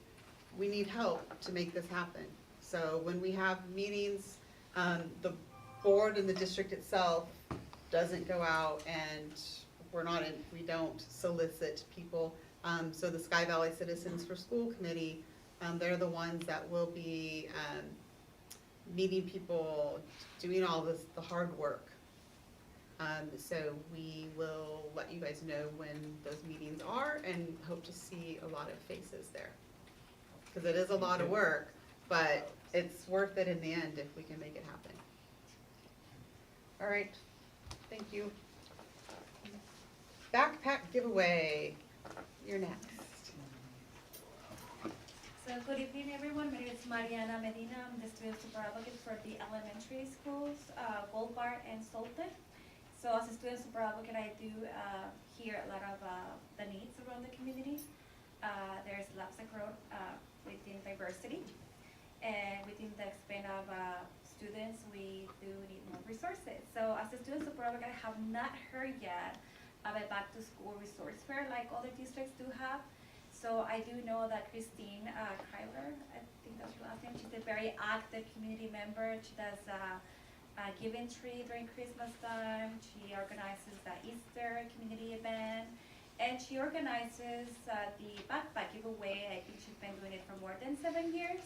we need help to make this happen. So when we have meetings, the board and the district itself doesn't go out and we don't solicit people. So the Sky Valley Citizens for School Committee, they're the ones that will be meeting people, doing all this, the hard work. So we will let you guys know when those meetings are and hope to see a lot of faces there. Because it is a lot of work, but it's worth it in the end if we can make it happen. All right, thank you. Backpack giveaway, you're next. So good evening, everyone. My name is Mariana Medina. I'm the student super advocate for the elementary schools, Gold Bar and Salted. So as a student super advocate, I do hear a lot of the needs around the community. There's lots of growth within diversity. And within the span of students, we do need more resources. So as a student super advocate, I have not heard yet of a back to school resource fair like other districts do have. So I do know that Christine Kyler, I think that's her last name, she's a very active community member. She does a giving tree during Christmas time. She organizes the Easter community event. And she organizes the backpack giveaway. I think she's been doing it for more than 7 years.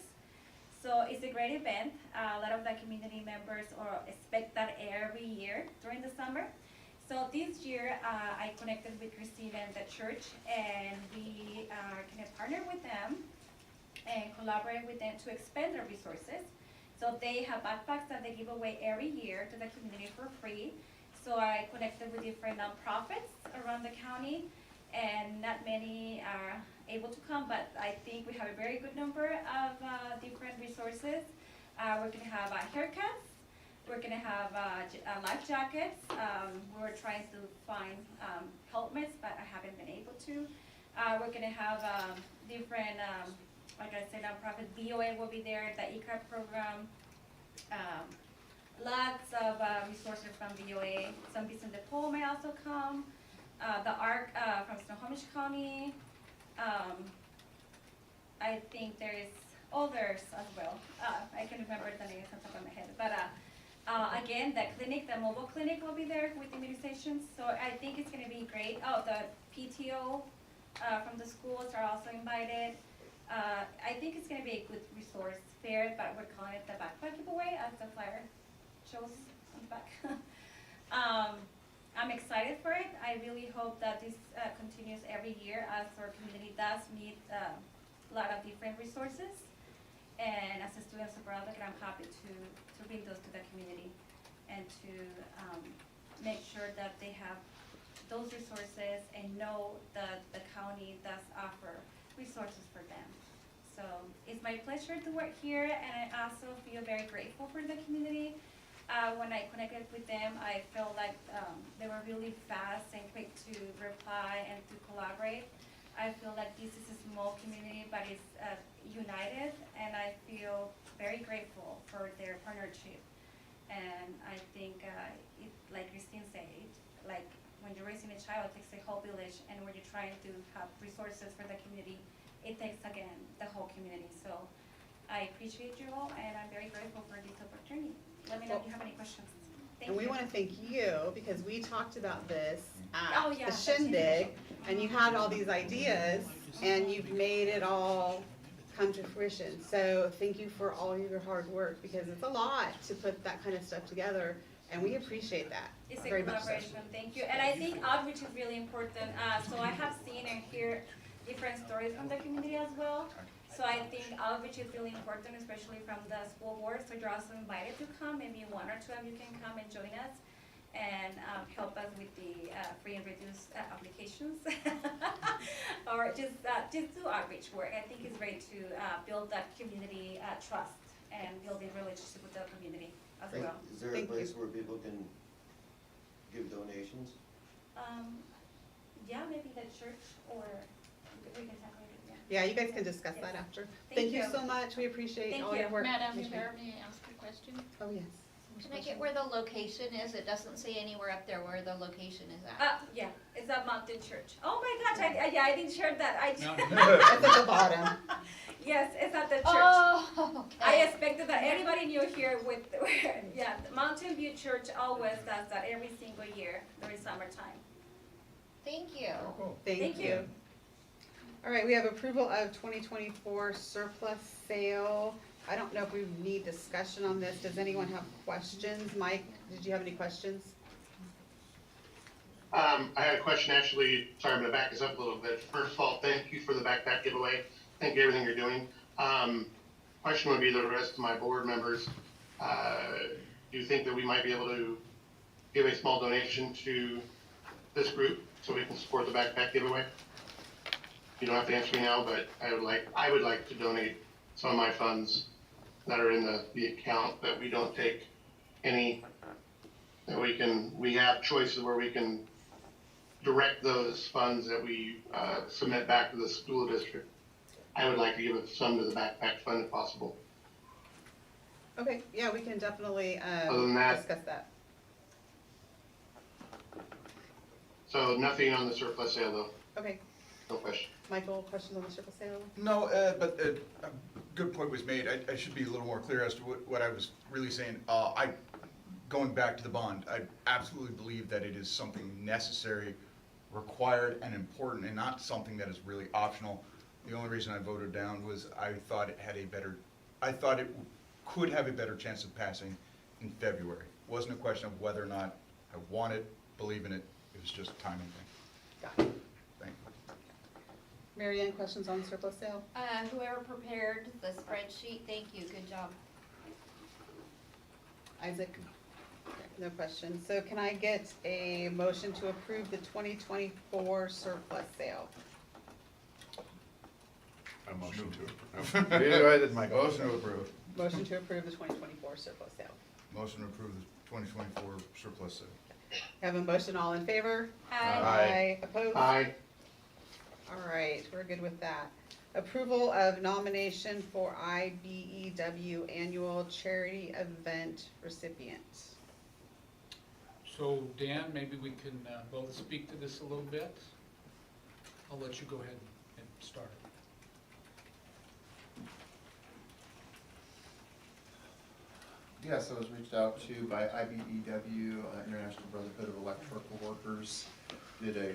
So it's a great event. A lot of the community members expect that every year during the summer. So this year, I connected with Christine and the church, and we are going to partner with them and collaborate with them to expand their resources. So they have backpacks that they give away every year to the community for free. So I connected with different nonprofits around the county, and not many are able to come, but I think we have a very good number of different resources. We're gonna have haircuts, we're gonna have life jackets. We're trying to find helmets, but I haven't been able to. We're gonna have different, like I said, nonprofit, VOA will be there, the ECAP program. Lots of resources from VOA. Some Business Depot may also come. The ARC from Snohomish County. I think there is others as well. I can remember the names on top of my head. But again, the clinic, the mobile clinic will be there with immunizations. So I think it's going to be great. Oh, the PTO from the schools are also invited. I think it's going to be a good resource fair, but we're calling it the backpack giveaway as the flyer shows on the back. I'm excited for it. I really hope that this continues every year as our community does need a lot of different resources. And as a student of Broward, I'm happy to bring those to the community and to make sure that they have those resources and know that the county does offer resources for them. So it's my pleasure to work here, and I also feel very grateful for the community. When I connected with them, I felt like they were really fast and quick to reply and to collaborate. I feel like this is a small community, but it's united, and I feel very grateful for their partnership. And I think, like Christine said, like when you're raising a child, it takes a whole village, and when you're trying to have resources for the community, it takes, again, the whole community. So I appreciate you all, and I'm very grateful for this opportunity. Let me know if you have any questions. Thank And we you. want to thank you, because we talked about this Oh, at yeah, the that's Shindig, and you had all these ideas, and you've made it all come to fruition. So thank you for all your hard work, because it's a lot to put that kind of stuff together, and we appreciate that It's a very much. collaboration, thank you. And I think outreach is really important. So I have seen and hear different stories from the community as well. So I think outreach is really important, especially from the school board. So you're also invited to come, maybe one or two of you can come and join us and help us with the free and reduced applications. Or just do outreach work. I think it's great to build that community trust and building relationship with the community as well. Is there a Thank place you. where people can give donations? Yeah, maybe the church, or we can talk later, yeah. Yeah, you guys can discuss that after. Thank you so much, we appreciate Thank all your you. work. Madam Commissioner. Chair, may I ask a question? Oh, yes. Can I get where the location is? It doesn't say anywhere up there where the location is at. Yeah, it's at Mountain Church. Oh my gosh, I didn't share that. No, It's at the bottom. Yes, it's at the church. Oh, I okay. expected that anybody new here would, yeah, the Mountain View Church always does that every single year during summertime. Thank you. Cool. Thank Thank you. you. All right, we have approval of 2024 surplus sale. I don't know if we need discussion on this. Does anyone have questions? Mike, did you have any questions? I had a question, actually. Sorry, I'm gonna back this up a little bit. First of all, thank you for the backpack giveaway. Thank you for everything you're doing. Question would be the rest of my board members. Do you think that we might be able to give a small donation to this group so we can support the backpack giveaway? You don't have to answer me now, but I would like to donate some of my funds that are in the account, that we don't take any, that we have choices where we can direct those funds that we submit back to the school district. I would like to give some to the backpack fund if possible. Okay, yeah, we can definitely Other than that- discuss that. So nothing on the surplus sale though, Okay, no question. Michael, questions on the surplus sale? No, but a good point was made. I should be a little more clear as to what I was really saying. Going back to the bond, I absolutely believe that it is something necessary, required, and important, and not something that is really optional. The only reason I voted down was I thought it could have a better chance of passing in February. It wasn't a question of whether or not I want it, believe in it. It was just a timing thing. Got it. Thank Mary Ann, questions on surplus sale? Whoever prepared the spreadsheet, thank you, good job. Isaac? Okay, no questions. So can I get a motion to approve the 2024 surplus sale? A motion to approve. Yeah, I did, Mike. Motion to approve. Motion to approve the 2024 surplus sale. Motion to approve the 2024 surplus sale. Have a motion, all in favor? Aye. Opposed? Aye. All right, we're good with that. Approval of nomination for IBEW Annual Charity Event recipient. So Dan, maybe we can both speak to this a little bit. I'll let you go ahead and start. Yes, I was reached out to by IBEW, International Brotherhood of Electrical Workers, did a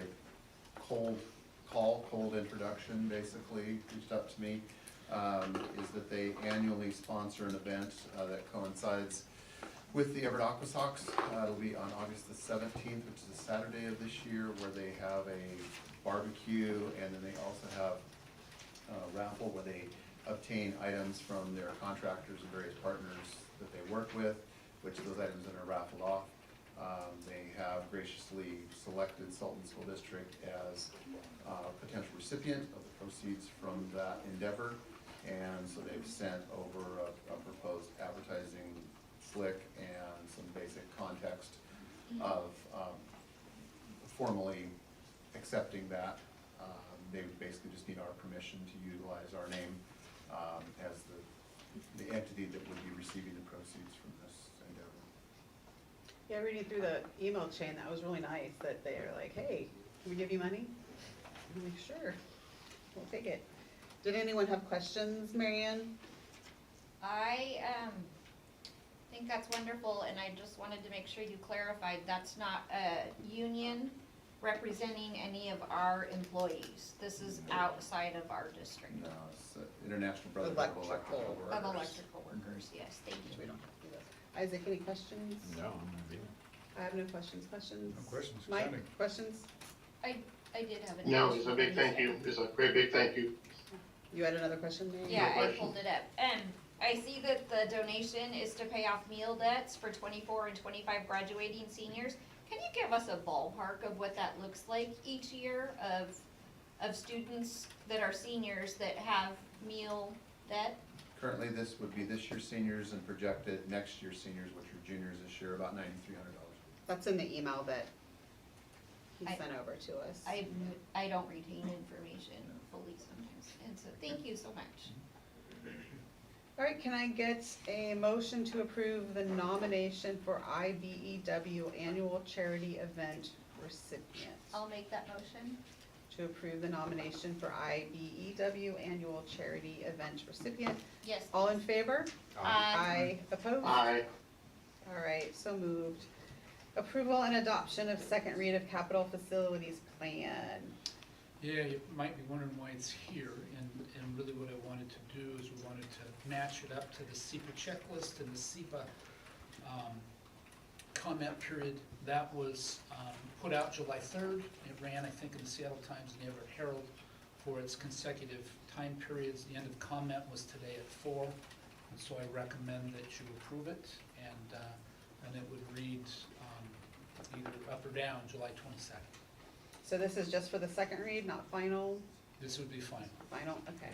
cold call, cold introduction, basically, reached out to me, is that they annually sponsor an event that coincides with the Everett Aqua Sox. It'll be on August the 17th, which is a Saturday of this year, where they have a barbecue, and then they also have a raffle where they obtain items from their contractors and various partners that they work with, which those items then are raffled off. They have graciously selected Sultan School District as a potential recipient of the proceeds from that endeavor. And so they've sent over a proposed advertising slick and some basic context of formally accepting that. They basically just need our permission to utilize our name as the entity that would be receiving the proceeds from this endeavor. Yeah, reading through the email chain, that was really nice, that they're like, hey, can we give you money? I'm like, sure, we'll take it. Did anyone have questions, Mary Ann? I think that's wonderful, and I just wanted to make sure you clarified, that's not a union representing any of our employees. This is outside of our district. No, it's International Brotherhood of Electrical Workers. Of electrical workers, yes, thank We you. don't have to do this. Isaac, any questions? No, I'm not either. I have no questions. Questions? No questions, Mike, exciting. questions? I did have an. No, it's a big thank you. It's a great big thank you. You had another question, Mary? Yeah, I question. pulled it up. I see that the donation is to pay off meal debts for 24 and 25 graduating seniors. Can you give us a ballpark of what that looks like each year of students that are seniors that have meal debt? Currently, this would be this year's seniors, and projected next year's seniors, which are juniors this year, about $9,300. That's in the email that he I- sent over to us. I don't retain information fully sometimes, and so thank you so much. All right, can I get a motion to approve the nomination for IBEW Annual Charity Event recipient? I'll make that motion. To approve the nomination for IBEW Annual Charity Event recipient. Yes. All in favor? Aye. Opposed? Aye. All right, so moved. Approval and adoption of second read of capital facilities plan. Yeah, you might be wondering why it's here, and really what I wanted to do is we wanted to match it up to the SEPA checklist and the SEPA comment period. That was put out July 3rd. It ran, I think, in the Seattle Times and the Everett Herald for its consecutive time periods. The end of comment was today at 4, and so I recommend that you approve it, and it would read either up or down July 22nd. So this is just for the second read, not final? This would be fine. Final, okay.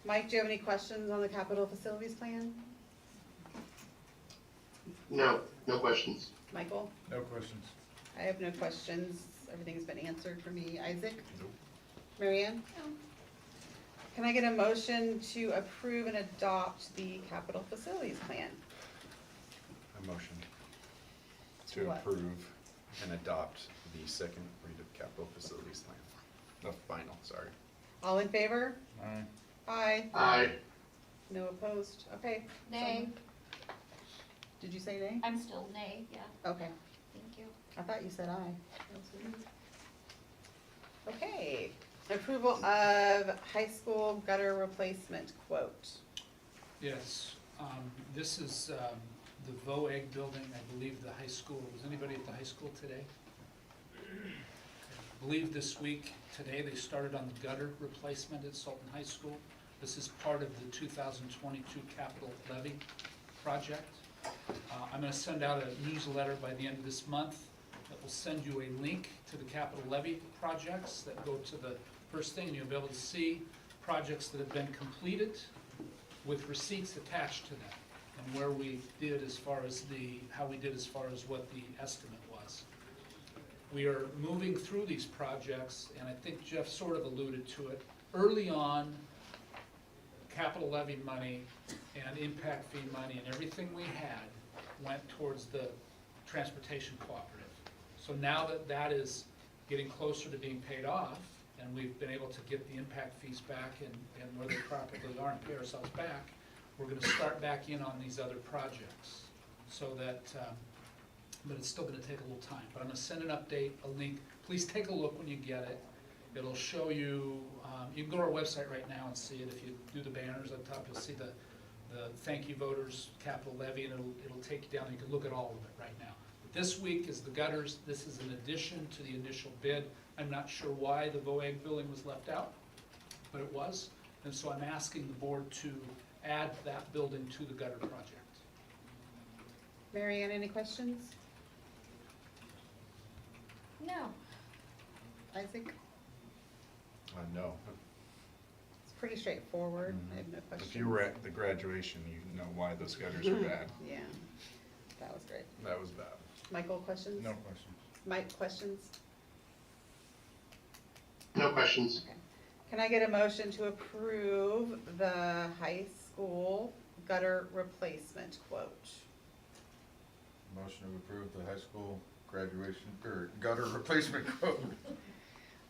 Mike, do you have any questions on the capital facilities plan? No, no questions. Michael? No questions. I have no questions. Everything's been answered for me. Isaac? Nope. Mary Ann? No. Can I get a motion to approve and adopt the capital facilities plan? A motion To to what? approve and adopt the second read of capital facilities plan. The final, sorry. All in favor? Aye. Aye. Aye. No opposed? Okay. so Nay. moved. Did you say nay? I'm still nay, yeah, Okay. thank you. I thought you said aye. Okay. Approval of high school gutter replacement quote. Yes, this is the VOAG building, I believe the high school, was anybody at the high school today? believe this week, today, they started on the gutter replacement at Sultan High School. This is part of the 2022 capital levy project. I'm gonna send out a newsletter by the end of this month that will send you a link to the capital levy projects that go to the first thing, and you'll be able to see projects that have been completed with receipts attached to them, and where we did as far as how we did as far as what the estimate was. We are moving through these projects, and I think Jeff sort of alluded to it. Early on, capital levy money and impact fee money and everything we had went towards the transportation cooperative. So now that that is getting closer to being paid off, and we've been able to get the impact fees back and where they properly are and pay ourselves back, we're gonna start back in on these other projects. So that, but it's still gonna take a little time. But I'm gonna send an update, a link. Please take a look when you get it. It'll show you, you can go to our website right now and see it. If you do the banners up top, you'll see the thank you voters, capital levy, and it'll take you down. You can look at all of it right now. But this week is the gutters. This is an addition to the initial bid. I'm not sure why the VOAG building was left out, but it was. And so I'm asking the board to add that building to the gutter project. Mary Ann, any questions? No. Isaac? No. It's pretty straightforward. I have no If questions. you were at the graduation, you know why those gutters are bad. Yeah, that was great. That was bad. Michael, questions? No questions. Mike, questions? No questions. Okay. Can I get a motion to approve the high school gutter replacement quote? Motion to approve the high school graduation, or gutter replacement quote.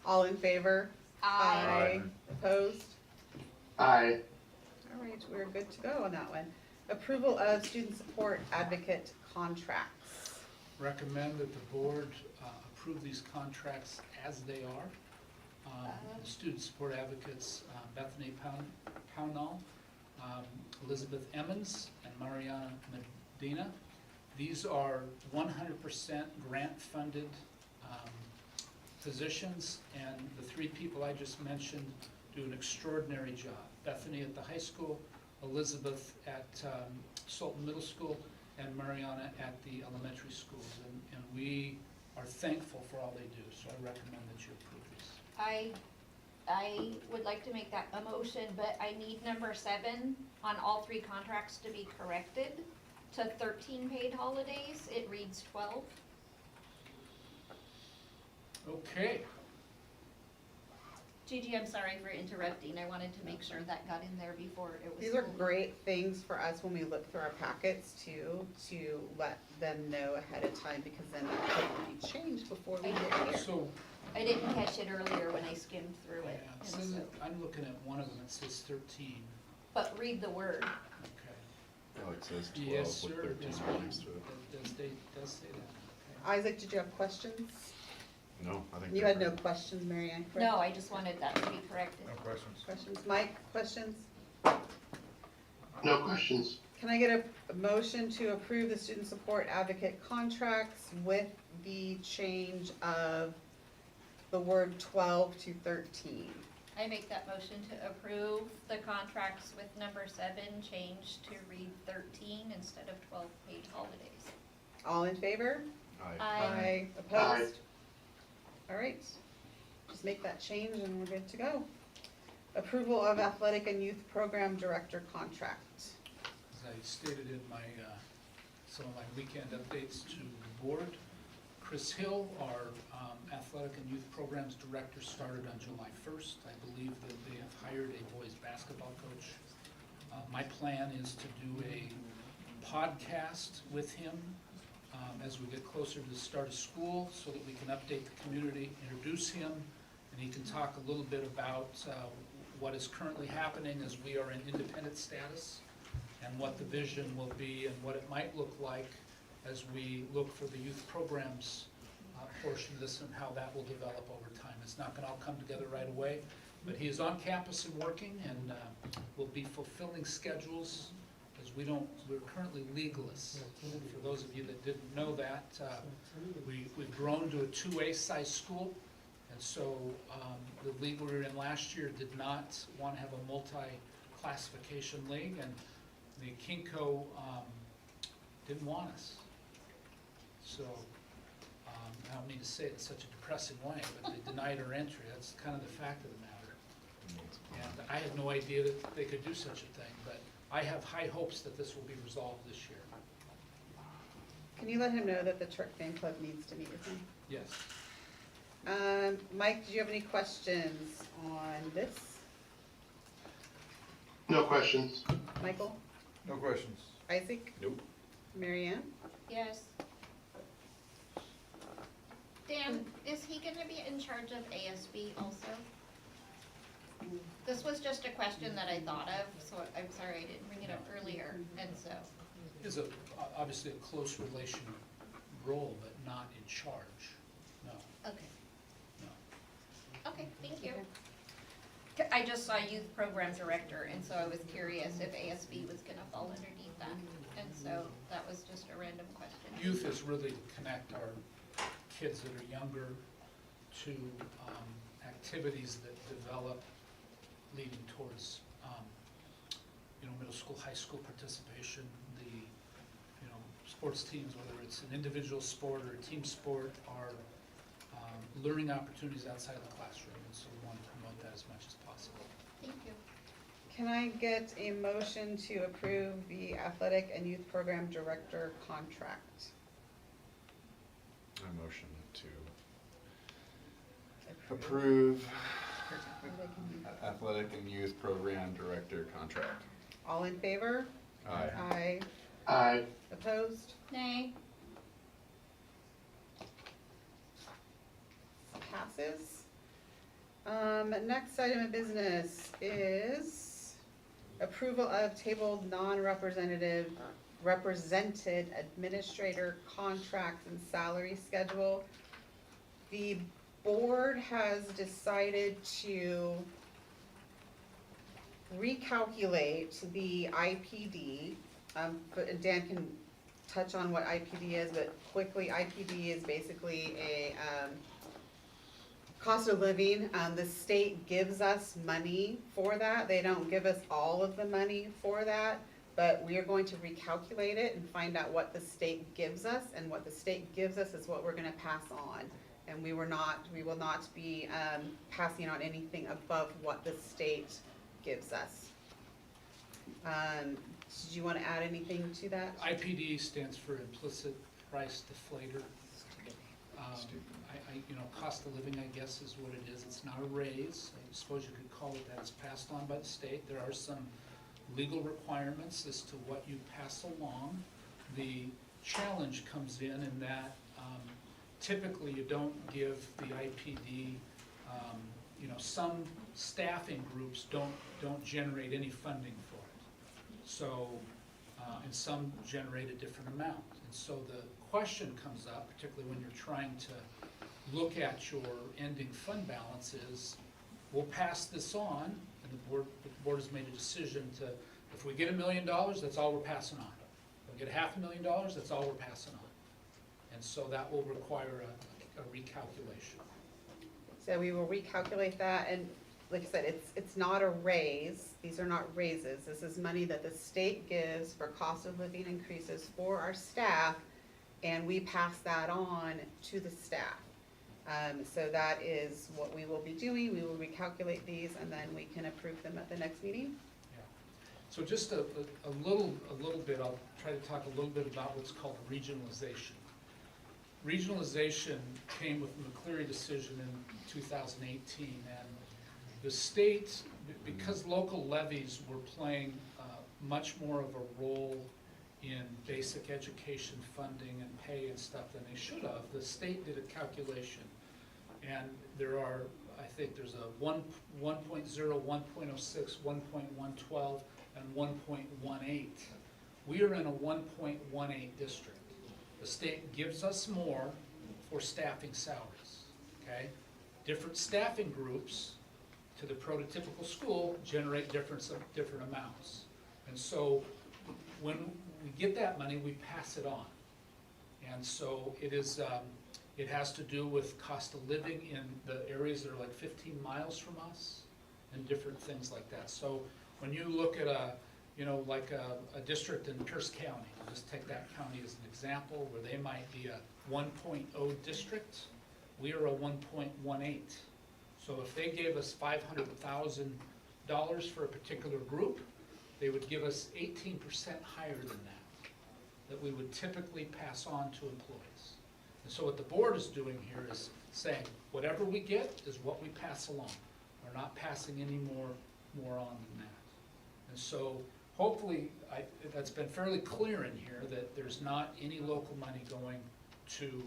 All in favor? Aye. Opposed? Aye. All right, we're good to go on that one. Approval of student support advocate contracts. Recommend that the board approve these contracts as they are. The student support advocates, Bethany Pownall, Elizabeth Emmons, and Mariana Medina. These are 100% grant-funded positions, and the three people I just mentioned do an extraordinary job. Bethany at the high school, Elizabeth at Sultan Middle School, and Mariana at the elementary schools. And we are thankful for all they do, so I recommend that you approve these. I would like to make that a motion, but I need number 7 on all 3 contracts to be corrected to 13 paid holidays. It reads 12. Okay, Gigi, I'm sorry for interrupting. I wanted to make sure that got in there before it was. These are fully- great things for us when we look through our packets too, to let them know ahead of time, because then it could be changed before we get here. so, I didn't catch it earlier when I skimmed through yeah, it. it and says, so- I'm looking at one of them, it says 13, But read the word. okay. Oh, it says Yes, 12 sir, with 13 yes, next to it. It does say that, okay. Isaac, did you have questions? No, I think. You they're had no great. questions, Mary Ann, correct? No, I just wanted that to be corrected. No questions. Questions? Mike, questions? No questions. Can I get a motion to approve the student support advocate contracts with the change of the word 12 to 13? I make that motion to approve the contracts with number 7 changed to read 13 instead of 12 paid holidays. All in favor? Aye. Opposed? All right, just make that change and we're good to go. Approval of athletic and youth program director contract. As I stated in my, some of my weekend updates to the board, Chris Hill, our athletic and youth programs director, started on July 1st. I believe that they have hired a boys basketball coach. My plan is to do a podcast with him as we get closer to the start of school, so that we can update the community, introduce him, and he can talk a little bit about what is currently happening as we are in independent status, and what the vision will be, and what it might look like as we look for the youth programs portion of this, and how that will develop over time. It's not gonna all come together right away, but he is on campus and working, and will be fulfilling schedules, as we're currently legalists. And for those of you that didn't know that, we've grown to a 2A size school, and And so the league we were in last year did not want to have a multi-classification league, and the Kinko didn't want us. So I don't mean to say it in such a depressing way, but they denied our entry. That's kind of the fact of the matter. And I had no idea that they could do such a thing, but I have high hopes that this will be resolved this year. Can you let him know that the Truck Fan Club needs to meet with him? Yes. Mike, did you have any questions on this? No questions. Michael? No questions. Isaac? Nope. Mary Ann? Yes. Dan, is he gonna be in charge of ASB also? This was just a question that I thought of, so I'm sorry I didn't bring it up earlier, and so. Is obviously a close relation role, but not in charge. No, Okay, no. okay, thank you. I just saw youth program director, and so I was curious if ASB was gonna fall underneath that, and so that was just a random question. Youth is really to connect our kids that are younger to activities that develop leading towards, middle school, high school participation, the, sports teams, whether it's an individual sport or a team sport, are learning opportunities outside of the classroom, and so we want to promote that as much as possible. Thank you. Can I get a motion to approve the athletic and youth program director contract? I motion to approve athletic and youth program director contract. All in favor? Aye. Aye. Aye. Opposed? Nay. Passes. Next item of business is approval of tabled non-represented administrator contracts and salary schedule. The board has decided to recalculate the IPD. But Dan can touch on what IPD is, but quickly, IPD is basically a cost of living. The state gives us money for that. They don't give us all of the money for that, but we are going to recalculate it and find out what the state gives us, and what the state gives us is what we're gonna pass on. And we will not be passing on anything above what the state gives us. Did you want to add anything to that? IPD stands for implicit price deflator. Cost of living, I guess, is what it is. It's not a raise. I suppose you could call it that. It's passed on by the state. There are some legal requirements as to what you pass along. The challenge comes in that typically you don't give the IPD, some staffing groups don't generate any funding for it. So, and some generate a different amount. And so the question comes up, particularly when you're trying to look at your ending fund balance, is we'll pass this on, and the board has made a decision to, if we get $1 million, that's all we're passing on. If we get $500,000, that's all we're passing on. And so that will require a recalculation. So we will recalculate that, and like I said, it's not a raise. These are not raises. This is money that the state gives for cost of living increases for our staff, and we pass that on to the staff. So that is what we will be doing. We will recalculate these, and then we can approve them at the next meeting. Yeah. So just a little bit, I'll try to talk a little bit about what's called regionalization. Regionalization came with the McCleary decision in 2018, and the state, because local levies were playing much more of a role in basic education funding and pay and stuff than they should have, the state did a calculation. And there are, I think there's a 1.0, 1.06, 1.112, and 1.18. We are in a 1.18 district. The state gives us more for staffing salaries, okay? Different staffing groups to the prototypical school generate different amounts. And so when we get that money, we pass it on. And so it is It has to do with cost of living in the areas that are like 15 miles from us and different things like that. So when you look at like a district in Pierce County, I'll just take that county as an example, where they might be a 1.0 district, we are a 1.18. So if they gave us $500,000 for a particular group, they would give us 18% higher than that we would typically pass on to employees. And so what the board is doing here is saying, whatever we get is what we pass along. We're not passing any more on than that. And so hopefully, that's been fairly clear in here, that there's not any local money going to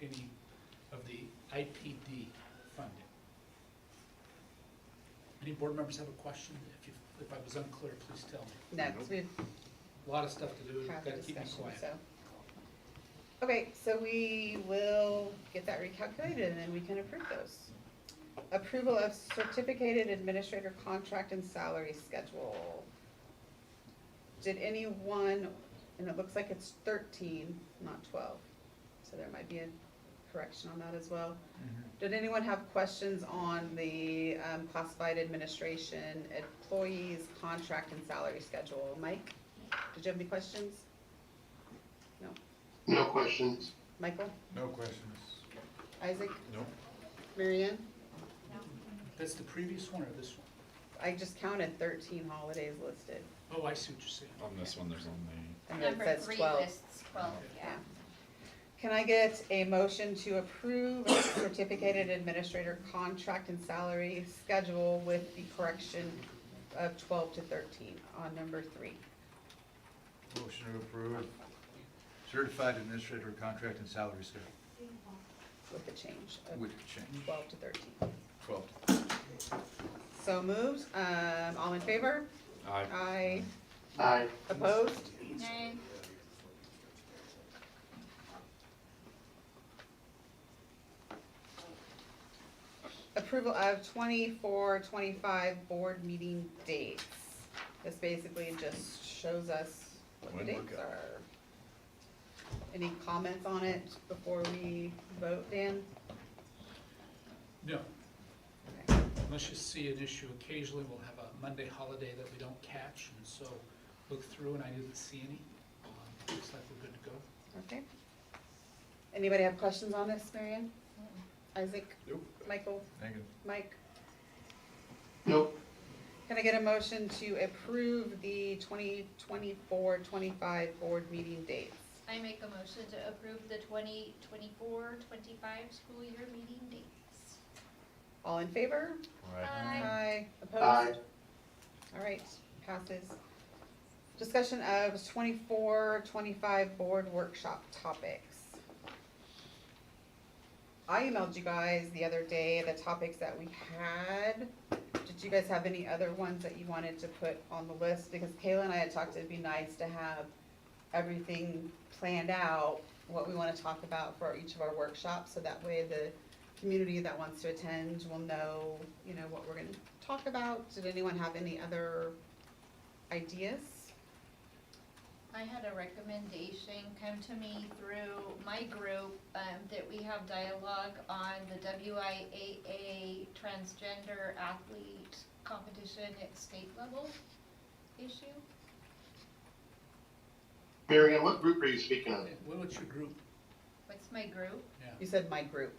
any of the IPD funding. Any board members have a question? If I was unclear, please tell me. Next, we've A lot of stuff to do, had gotta the keep me discussion, quiet. so. Okay, so we will get that recalculated and then we can approve those. Approval of certificated administrator contract and salary schedule. Did anyone, and it looks like it's 13, not 12, so there might be a correction on that as well. Did anyone have questions on the classified administration employees contract and salary schedule? Mike, did you have any questions? No. No questions. Michael? No questions. Isaac? Nope. Marianne? That's the previous one or this one? I just counted 13 holidays listed. Oh, I see what you're saying. On this one, there's only, And then it Number says 3 12. lists 12, yeah. Can I get a motion to approve a certificated administrator contract and salary schedule with the correction of 12 to 13 on number 3? Motion to approve certified administrator contract and salary schedule With the change of with change. 12 to 13. 12. So moved. All in favor? Aye. Aye. Aye. Opposed? Nay. Approval of 24-25 board meeting dates. This basically just shows us what the When we're dates good. are. Any comments on it before we vote, Dan? No, Okay. unless you see an issue, occasionally we'll have a Monday holiday that we don't catch, and so look through and I didn't see any. Looks like we're good to go. Okay. Anybody have questions on this, Marianne? Isaac? Nope. Michael? Negative. Mike? Nope. Can I get a motion to approve the 2024-25 board meeting dates? I make a motion to approve the 2024-25 school year meeting dates. All in favor? Aye. Opposed? Aye. All right, passes. Discussion of 24-25 board workshop topics. I emailed you guys the other day the topics that we had. Did you guys have any other ones that you wanted to put on the list? Because Kayla and I had talked, it'd be nice to have everything planned out, what we want to talk about for each of our workshops, so that way the community that wants to attend will know, what we're going to talk about. Did anyone have any other ideas? I had a recommendation come to me through my group, that we have dialogue on the WIAA transgender athlete competition at state level issue. Marianne, what group are you speaking of? What's your group? What's my group? You said my group.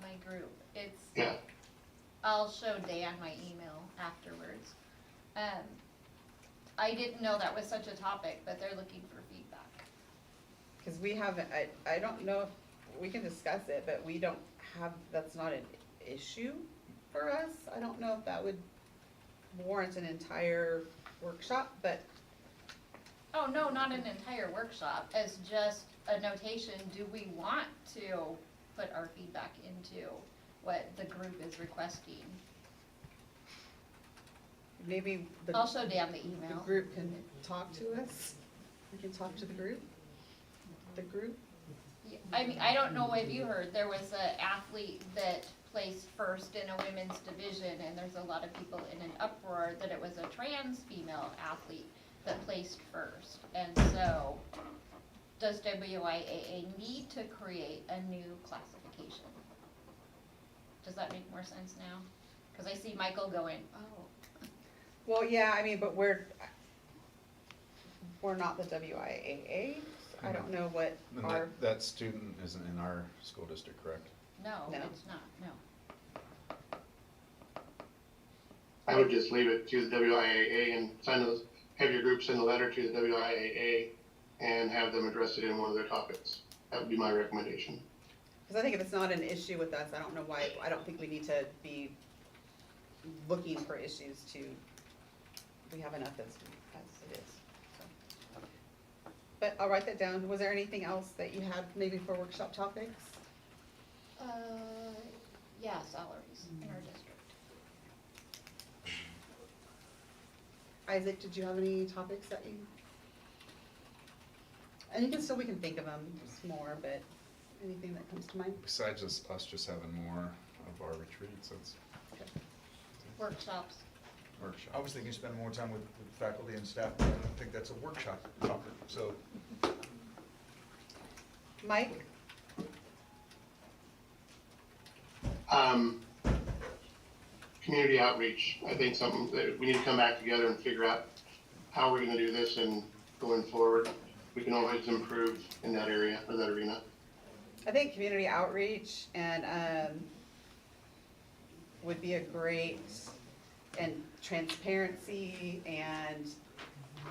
My group, it's, Yeah. I'll show Dan my email afterwards. I didn't know that was such a topic, but they're looking for feedback. Because we haven't, I don't know if, we can discuss it, but we don't have, that's not an issue for us. I don't know if that would warrant an entire workshop, but Oh, no, not an entire workshop, as just a notation, do we want to put our feedback into what the group is requesting? maybe I'll show Dan the the email. group can talk to us. We can talk to the group. The group? Yeah, I mean, I don't know if you heard, there was an athlete that placed first in a women's division, and there's a lot of people in an uproar that it was a trans female athlete that placed first. And so, does WIAA need to create a new classification? Does that make more sense now? Cause I see Michael going, oh. Well, yeah, I mean, but we're not the WIAA. I don't know what And our, that student isn't in our school district, correct? No, No. it's not, no. I would just leave it to the WIAA and have your group send a letter to the WIAA and have them address it in one of their topics. That would be my recommendation. because I think if it's not an issue with us, I don't know why, I don't think we need to be looking for issues to, we have enough as it is. So. But I'll write that down. Was there anything else that you had maybe for workshop topics? Yeah, salaries in our district. Isaac, did you have any topics that you? And you can still, we can think of them just more, but anything that comes to mind? Besides us just having more of our retreats, that's Workshops. workshop. I was thinking spend more time with faculty and staff, but I don't think that's a workshop topic, so. Mike? Community outreach, I think something that we need to come back together and figure out how we're gonna do this and going forward. We can always improve in that area, or that arena. I think community outreach and, would be a great, and transparency and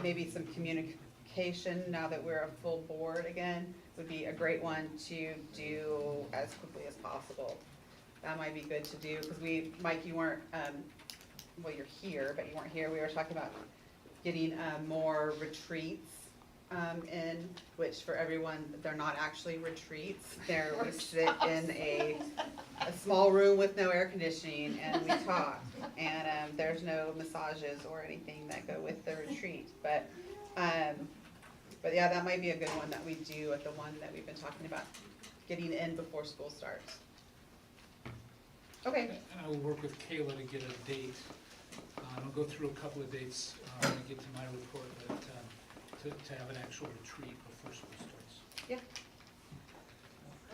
maybe some communication now that we're a full board again, would be a great one to do as quickly as possible. That might be good to do, because Mike, you weren't, well, you're here, but you weren't here. We were talking about getting, more retreats, in, which for everyone, they're not actually retreats. We sit in a small room with no air conditioning and we talk. And, there's no massages or anything that go with the retreat. But yeah, that might be a good one that we do at the one that we've been talking about, getting in before school starts. Okay. And I will work with Kayla to get a date. I'll go through a couple of dates when I get to my report, but to have an actual retreat before school starts. Yeah.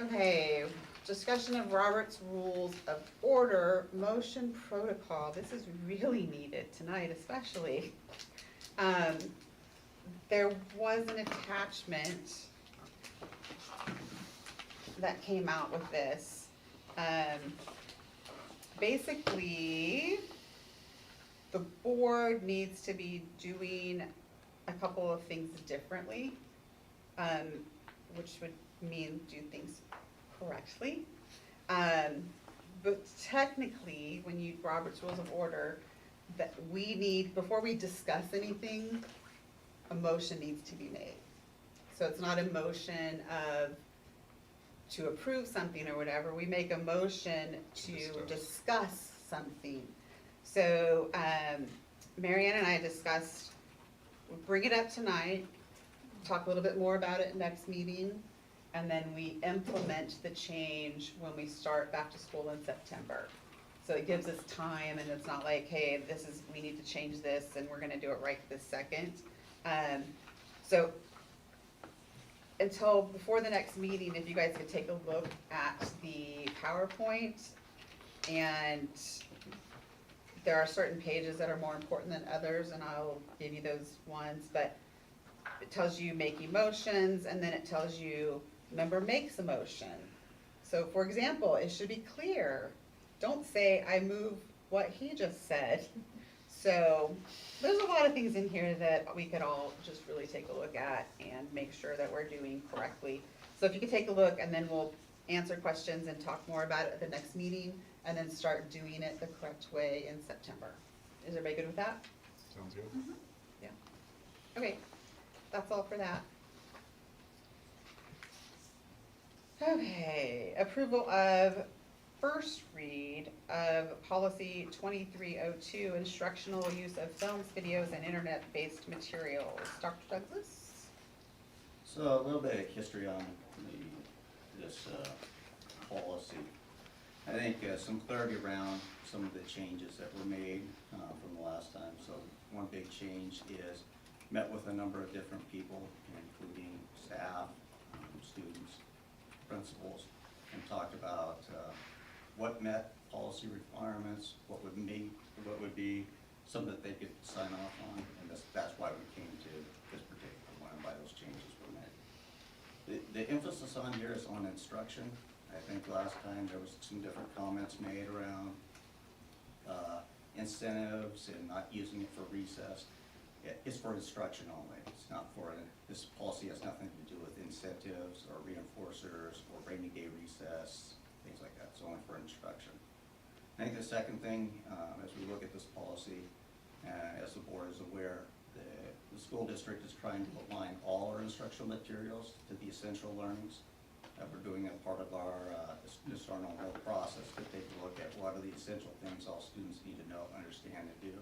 Okay, discussion of Robert's Rules of Order, motion protocol. This is really needed tonight especially. There was an attachment that came out with this. Basically, the board needs to be doing a couple of things differently, which would mean do things correctly. But technically, when you, Robert's Rules of Order, that we need, before we discuss anything, a motion needs to be made. So it's not a motion of, to approve something or whatever, we make a motion to discuss something. So, Marianne and I discussed, we'll bring it up tonight, talk a little bit more about it next meeting, and then we implement the change when we start back to school in September. So it gives us time, and it's not like, hey, we need to change this, and we're gonna do it right this second. So, until before the next meeting, if you guys could take a look at the PowerPoint, and there are certain pages that are more important than others, and I'll give you those ones, but it tells you making motions, and then it tells you member makes a motion. So for example, it should be clear. Don't say, I move what he just said. So there's a lot of things in here that we could all just really take a look at and make sure that we're doing correctly. So if you could take a look, and then we'll answer questions and talk more about it at the next meeting, and then start doing it the correct way in September. Is everybody good with that? Sounds good. Yeah. Okay, that's all for that. Okay, approval of first read of policy 2302, instructional use of films, videos, and internet-based materials. Dr. Douglas? So a little bit of history on this policy. I think some clarity around some of the changes that were made from the last time. So one big change is met with a number of different people, including staff, students, principals, and talked about what met policy requirements, what would be something that they could sign off on, and that's why we came to this particular one, and why those changes were made. The emphasis on here is on instruction. I think last time there was some different comments made around incentives and not using it for recess. It's for instruction only. It's not for, this policy has nothing to do with incentives or reinforcers or rainy day recess, things like that. It's only for instruction. I think the second thing, as we look at this policy, as the board is aware, the school district is trying to align all our instructional materials to the essential learnings. We're doing a part of our, just our normal process to take a look at what are the essential things all students need to know, understand, and do.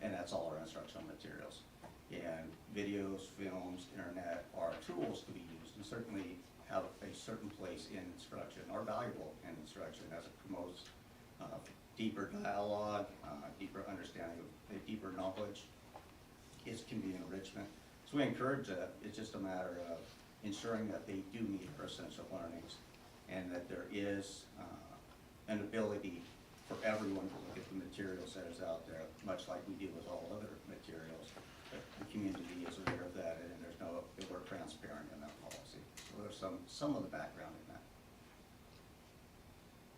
And that's all our instructional materials. And videos, films, internet are tools to be used and certainly have a certain place in instruction, are valuable in instruction as it promotes deeper dialogue, deeper understanding, deeper knowledge. It can be enrichment. So we encourage that. It's just a matter of ensuring that they do meet our essential learnings and that there is an ability for everyone to look at the materials that is out there, much like we do with all other materials. That the community is aware of that, and there's no, we're transparent in that policy. So there's some of the background in that.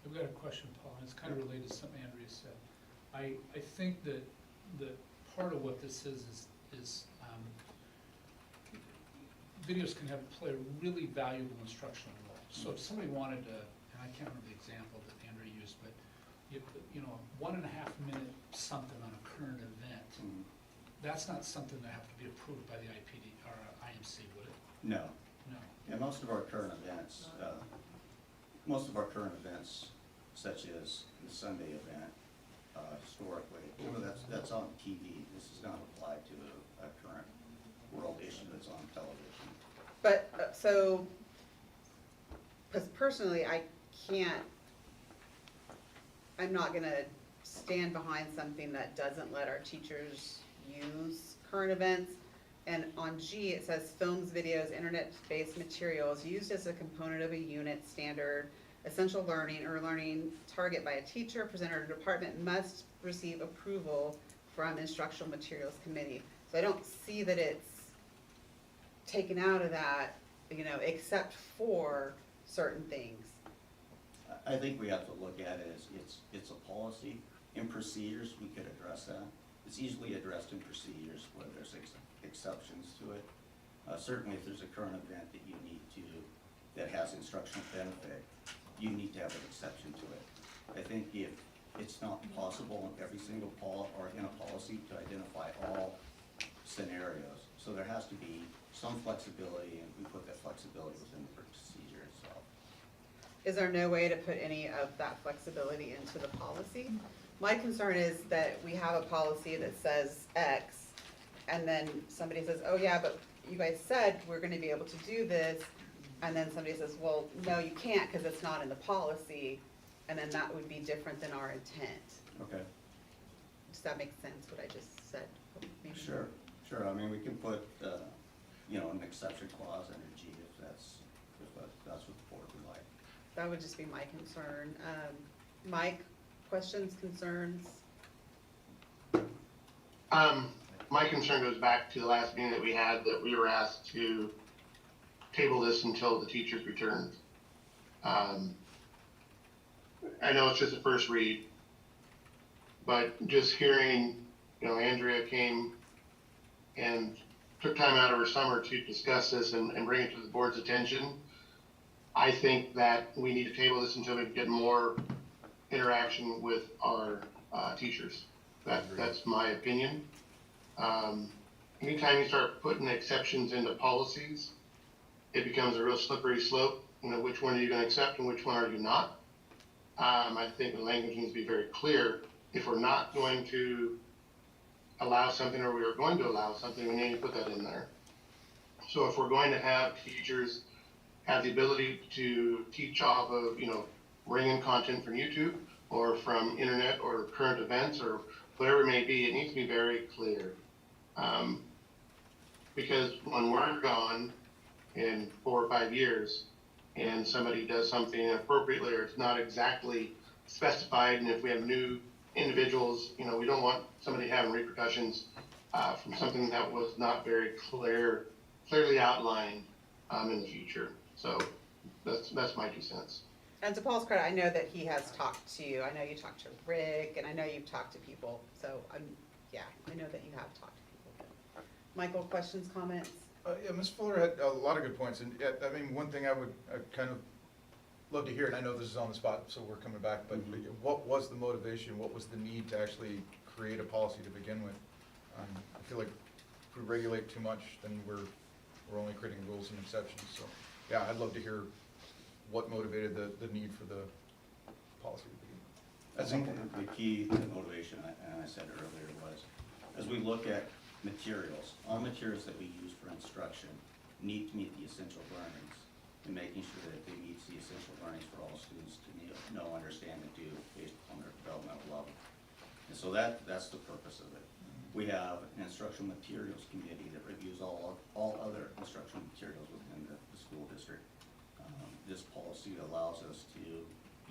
I've got a question, Paul, and it's kind of related to something Andrea said. I think that part of what this is videos can play a really valuable instructional role. So if somebody wanted to, and I can't remember the example that Andrea used, but you know, 1.5 minute something on a current event, that's not something that have to be approved by the IPD or IMC, would it? No. No. Yeah, most of our current events, such as the Sunday event, historically, that's on TV. This is not applied to a current world issue that's on television. But, so, because personally, I'm not gonna stand behind something that doesn't let our teachers use current events. And on G, it says films, videos, internet-based materials used as a component of a unit, standard, essential learning, or learning target by a teacher, presenter, or department must receive approval from instructional materials committee. So I don't see that it's taken out of that, you know, except for certain things. I think we have to look at it as it's a policy. In procedures, we could address that. It's easily addressed in procedures where there's exceptions to it. Certainly if there's a current event that you need to, that has instructional benefit, you need to have an exception to it. I think if it's not possible in every single or in a policy to identify all scenarios, so there has to be some flexibility, and we put that flexibility within the procedure itself. Is there no way to put any of that flexibility into the policy? My concern is that we have a policy that says X, and then somebody says, oh yeah, but you guys said we're gonna be able to do this, and then somebody says, well, no, you can't because it's not in the policy, and then that would be different than our intent. Okay. Does that make sense, what I just said? Maybe. Sure. I mean, we can put, an exception clause under G if that's what the board would like. That would just be my concern. Mike, questions, concerns? My concern goes back to the last meeting that we had, that we were asked to table this until the teachers returned. I know it's just a first read, but just hearing, Andrea came and took time out of her summer to discuss this and bring it to the board's attention. I think that we need to table this until we get more interaction with our teachers. That's my opinion. Anytime you start putting exceptions into policies, it becomes a real slippery slope. Which one are you going to accept and which one are you not? I think the language needs to be very clear. If we're not going to allow something, or we are going to allow something, we need to put that in there. So if we're going to have teachers have the ability to teach off of, bring-in content from YouTube or from internet or current events or whatever it may be, it needs to be very clear. because when we're gone in 4 or 5 years, and somebody does something inappropriately, or it's not exactly specified, and if we have new individuals, you know, we don't want somebody having repercussions, from something that was not very clearly outlined, in the future. So, that's my 2 cents. And to Paul's credit, I know that he has talked to you. I know you talked to Rick, and I know you've talked to people. So I know that you have talked to people. Michael, questions, comments? Yeah, Ms. Fuller had a lot of good points, and yeah, I mean, one thing I'd kind of love to hear, and I know this is on the spot, so we're coming back, but what was the motivation, what was the need to actually create a policy to begin with? I feel like if we regulate too much, then we're only creating rules and exceptions, so, yeah, I'd love to hear what motivated the need for the policy to begin. I think the key to motivation, and I said it earlier, was as we look at materials, all materials that we use for instruction need to meet the essential learnings, and making sure that they meet the essential learnings for all students to know, understand, and do based on their developmental level. And so that's the purpose of it. We have an instructional materials committee that reviews all other instructional materials within the school district. This policy allows us to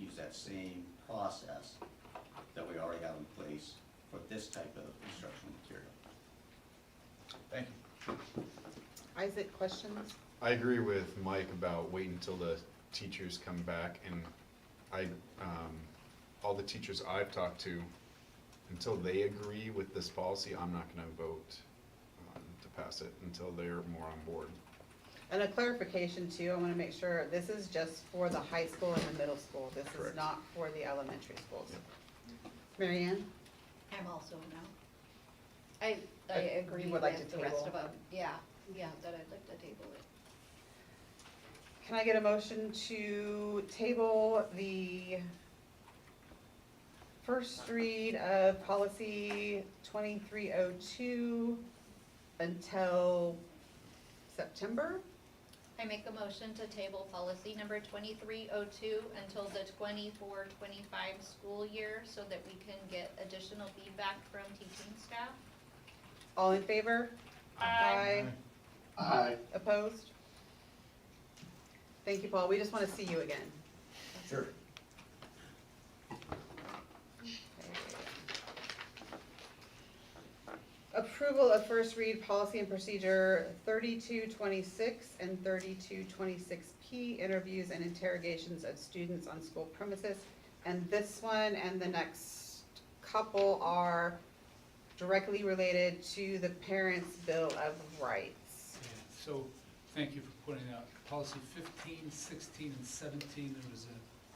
use that same process that we already have in place for this type of instructional material. Thank you. Isaac, questions? I agree with Mike about waiting until the teachers come back, and all the teachers I've talked to, until they agree with this policy, I'm not gonna vote to pass it until they're more on board. And a clarification too, I want to make sure, this is just for the high school and the middle school. This is Correct. not for the elementary schools. Yep. Mary Ann? I'm also a no. I agree You with would like to the rest table? of them. Yeah, that I'd like to table it. Can I get a motion to table the first read of policy 2302 until September? I make a motion to table policy number 2302 until the 24-25 school year so that we can get additional feedback from teaching staff. All in favor? Aye. Aye. Opposed? Thank you, Paul. We just want to see you again. Sure. Approval of first read policy and procedure 3226 and 3226P, interviews and interrogations of students on school premises. And this one and the next couple are directly related to the Parents' Bill of Rights. Yeah, so, thank you for pointing out, policy 15, 16, and 17, there was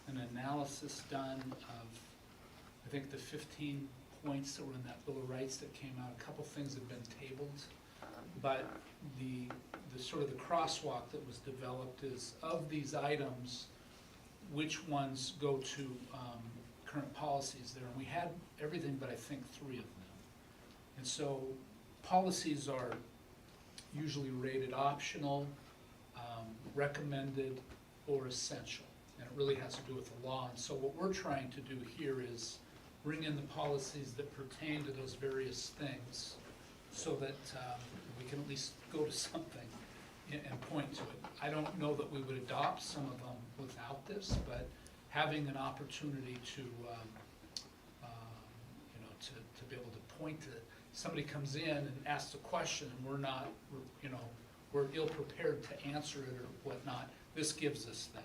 an analysis done of, I think, the 15 points that were in that Bill of Rights that came out. A couple things have been tabled, but the sort of the crosswalk that was developed is, of these items, which ones go to current policies there? And we had everything but I think 3 of them. And so policies are usually rated optional, recommended, or essential. And it really has to do with the law. And so what we're trying to do here is bring in the policies that pertain to those various things so that we can at least go to something and point to it. I don't know that we would adopt some of them without this, but having an opportunity to, to be able to point to, somebody comes in and asks a question and we're not, we're ill-prepared to answer it or whatnot, this gives us that.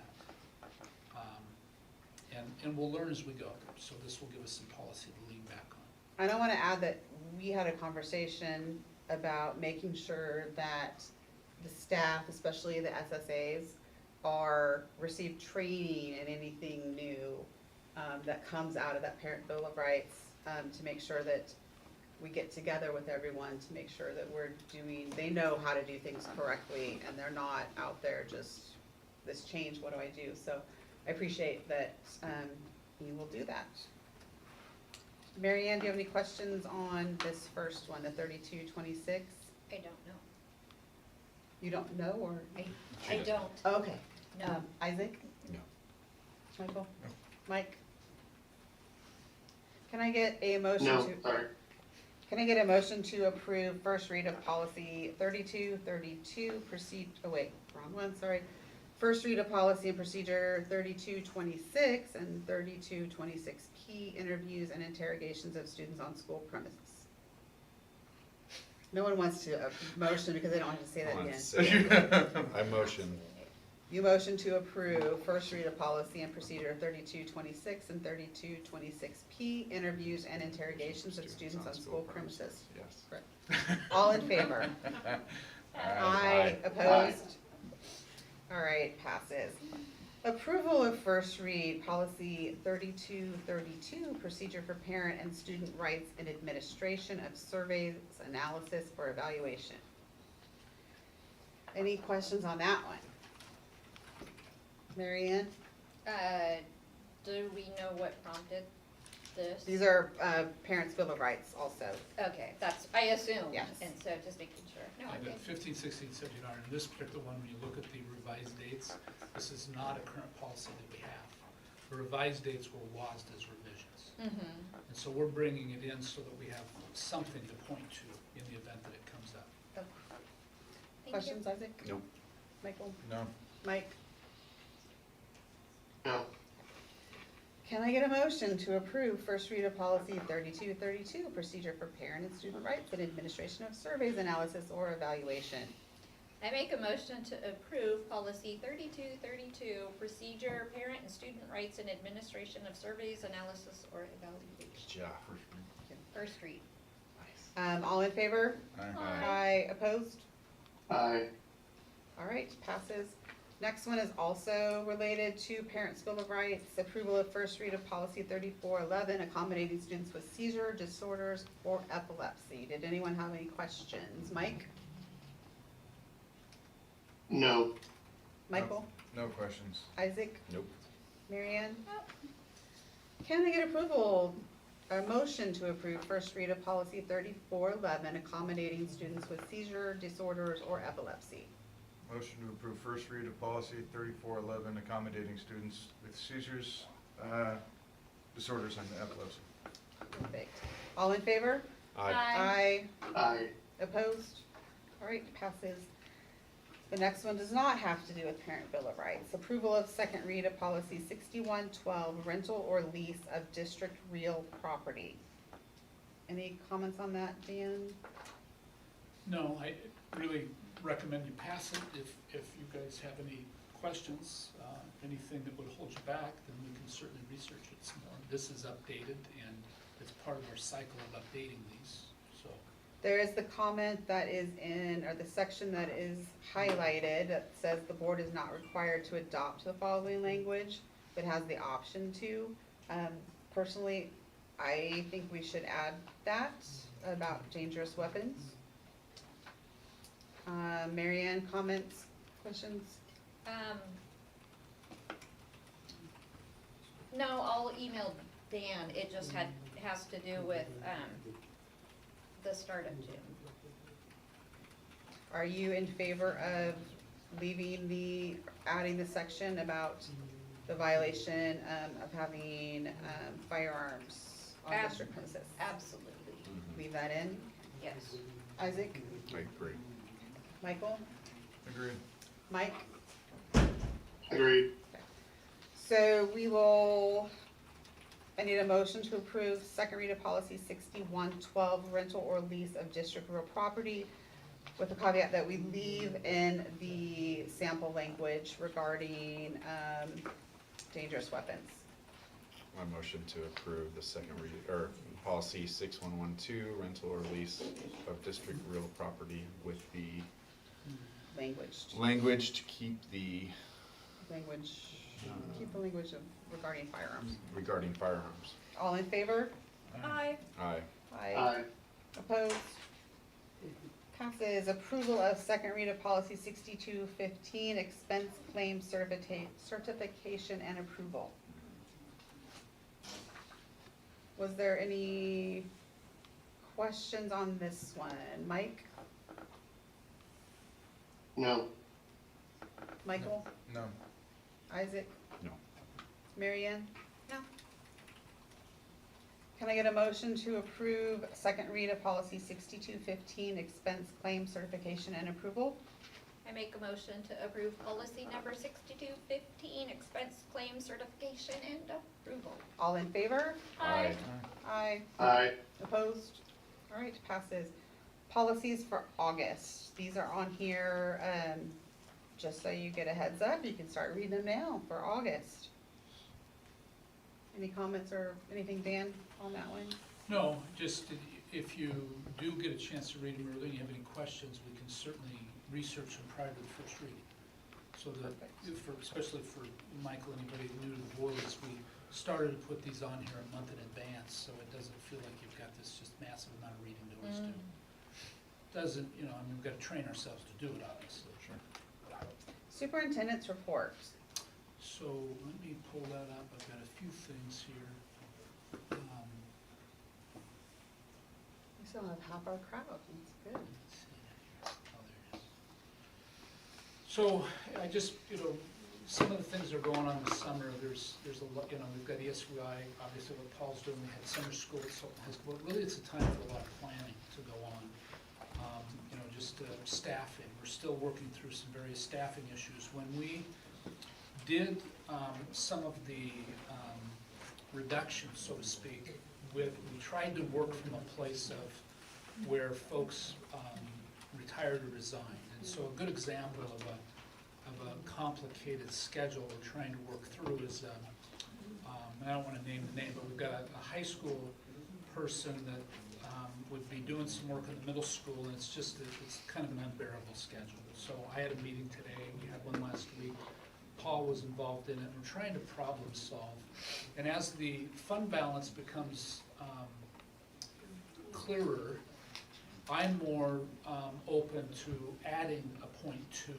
And we'll learn as we go, so this will give us some policy to lean back on. And I want to add that we had a conversation about making sure that the staff, especially the SSAs, receive training in anything new that comes out of that Parent Bill of Rights, to make sure that we get together with everyone to make sure that they know how to do things correctly and they're not out there just, this change, what do I do? So I appreciate that you will do that. Mary Ann, do you have any questions on this first one, the 3226? I don't know. You don't know, or? I don't. Okay. No. Isaac? No. Michael? Mike? Can I get a motion No, to? sorry. Can I get a motion to approve first read of policy 3232, wrong one, sorry. First read of policy and procedure 3226 and 3226P, interviews and interrogations of students on school premises. No one wants to motion because they don't want to say that I wanted again. to say it. I motion. You motion to approve first read of policy and procedure 3226 and 3226P, interviews and interrogations of students on school premises. Yes. Correct. All in favor? Aye. Opposed? All right, passes. Approval of first read, policy 3232, procedure for parent and student rights and administration of surveys, analysis, or evaluation. Any questions on that one? Mary Ann? Do we know what prompted this? These are parents' bill of rights also. Okay, that's, I assume. Yes. And so just making sure. No, And okay. then 15, 16, 17 are, in this particular one, when you look at the revised dates, this is not a current policy that we have. The revised dates were WASD as revisions. Mm-hmm. And so we're bringing it in so that we have something to point to in the event that it comes up. Thank you. Questions, Isaac? Nope. Michael? No. Mike? No. Can I get a motion to approve first read of policy 3232, procedure for parent and student rights and administration of surveys, analysis, or evaluation? I make a motion to approve policy 3232, procedure, parent and student rights and administration of surveys, analysis, or evaluation. Yeah. First read. All in favor? Aye. Aye. Opposed? Aye. All right, passes. Next one is also related to Parents' Bill of Rights, approval of first read of policy 3411, accommodating students with seizure disorders or epilepsy. Did anyone have any questions? Mike? No. Michael? No questions. Isaac? Nope. Marianne? Can I get approval, a motion to approve first read of policy 3411, accommodating students with seizure disorders or epilepsy? Motion to approve first read of policy 3411, accommodating students with seizures, disorders, and epilepsy. Perfect. All in favor? Aye. Aye. Aye. Opposed? All right, passes. The next one does not have to do with Parent Bill of Rights. Approval of second read of policy 6112, rental or lease of district real property. Any comments on that, Dan? No, I really recommend you pass it. If you guys have any questions, anything that would hold you back, then we can certainly research it some more. This is updated, and it's part of our cycle of updating these, so. There is the comment that is in, or the section that is highlighted that says the board is not required to adopt the following language, but has the option to. Personally, I think we should add that about dangerous weapons. Marianne, comments, questions? No, I'll email Dan. It just has to do with, the start of June. Are you in favor of adding the section about the violation of having firearms on district premises? Absolutely, Leave that in? yes. Isaac? I agree. Michael? Agreed. Mike? Agreed. So I need a motion to approve second read of policy 6112, rental or lease of district real property, with the caveat that we leave in the sample language regarding dangerous weapons. My motion to approve the second read, or policy 6112, rental or lease of district real property with the language to keep the Keep the language regarding firearms. regarding firearms. All in favor? Aye. Aye. Aye. Opposed? Passes. Approval of second read of policy 6215, expense claim certification and approval. Was there any questions on this one? Mike? No. Michael? No. Isaac? No. Marianne? No. Can I get a motion to approve second read of policy 6215, expense claim certification and approval? I make a motion to approve policy number 6215, expense claim certification and approval. All in favor? Aye. Aye. Aye. Opposed? All right, passes. Policies for August. These are on here, just so you get a heads up, you can start reading them now for August. Any comments or anything, Dan, on that one? No, just if you do get a chance to read them early, and you have any questions, we can certainly research them prior to the first reading. So that, especially for Michael, anybody new to the board, is we started to put these on here a month in advance, so it doesn't feel like you've got this just massive amount of reading to always do. Doesn't, I mean, we've got to train ourselves to do it, obviously. Sure. Superintendent's report. So let me pull that up. I've got a few things here. We still have half our crowd, that's good. Let's see here. Oh, there it is. So I just, some of the things that are going on this summer, there's a lot, we've got ESUI, obviously what Paul's doing, we had summer school at Sultan High School. Really, it's a time for a lot of planning to go on. Just staffing, we're still working through some various staffing issues. When we did some of the reductions, so to speak, we tried to work from a place of where folks retired or resigned. And so a good example of a complicated schedule we're trying to work through is, I don't want to name the name, but we've got a high school person that would be doing some work in the middle school, and it's kind of an unbearable schedule. So I had a meeting today, we had one last week. Paul was involved in it, and we're trying to problem solve. And as the fund balance becomes clearer, I'm more open to adding a .2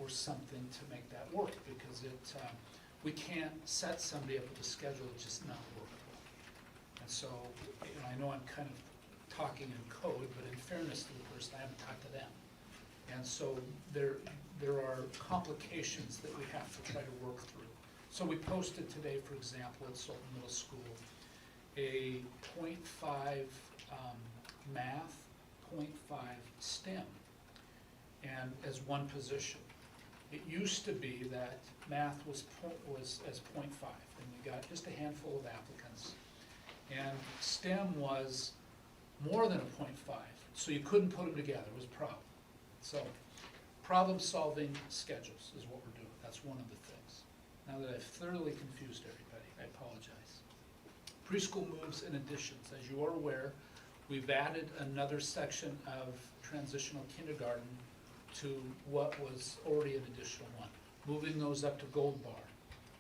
or something to make that work, because we can't set somebody up with a schedule that's just not workable. And so, I know I'm kind of talking in code, but in fairness to the person, I haven't talked to them. And so there are complications that we have to try to work through. So we posted today, for example, at Sultan Middle School, a .5 math, .5 STEM, and as one position. It used to be that math was as .5, and we got just a handful of applicants. And STEM was more than a .5, so you couldn't put them together, it was a problem. So, problem-solving schedules is what we're doing, that's one of the things. Now that I've thoroughly confused everybody, I apologize. Preschool moves and additions. As you are aware, we've added another section of transitional kindergarten to what was already an additional one, moving those up to Gold Bar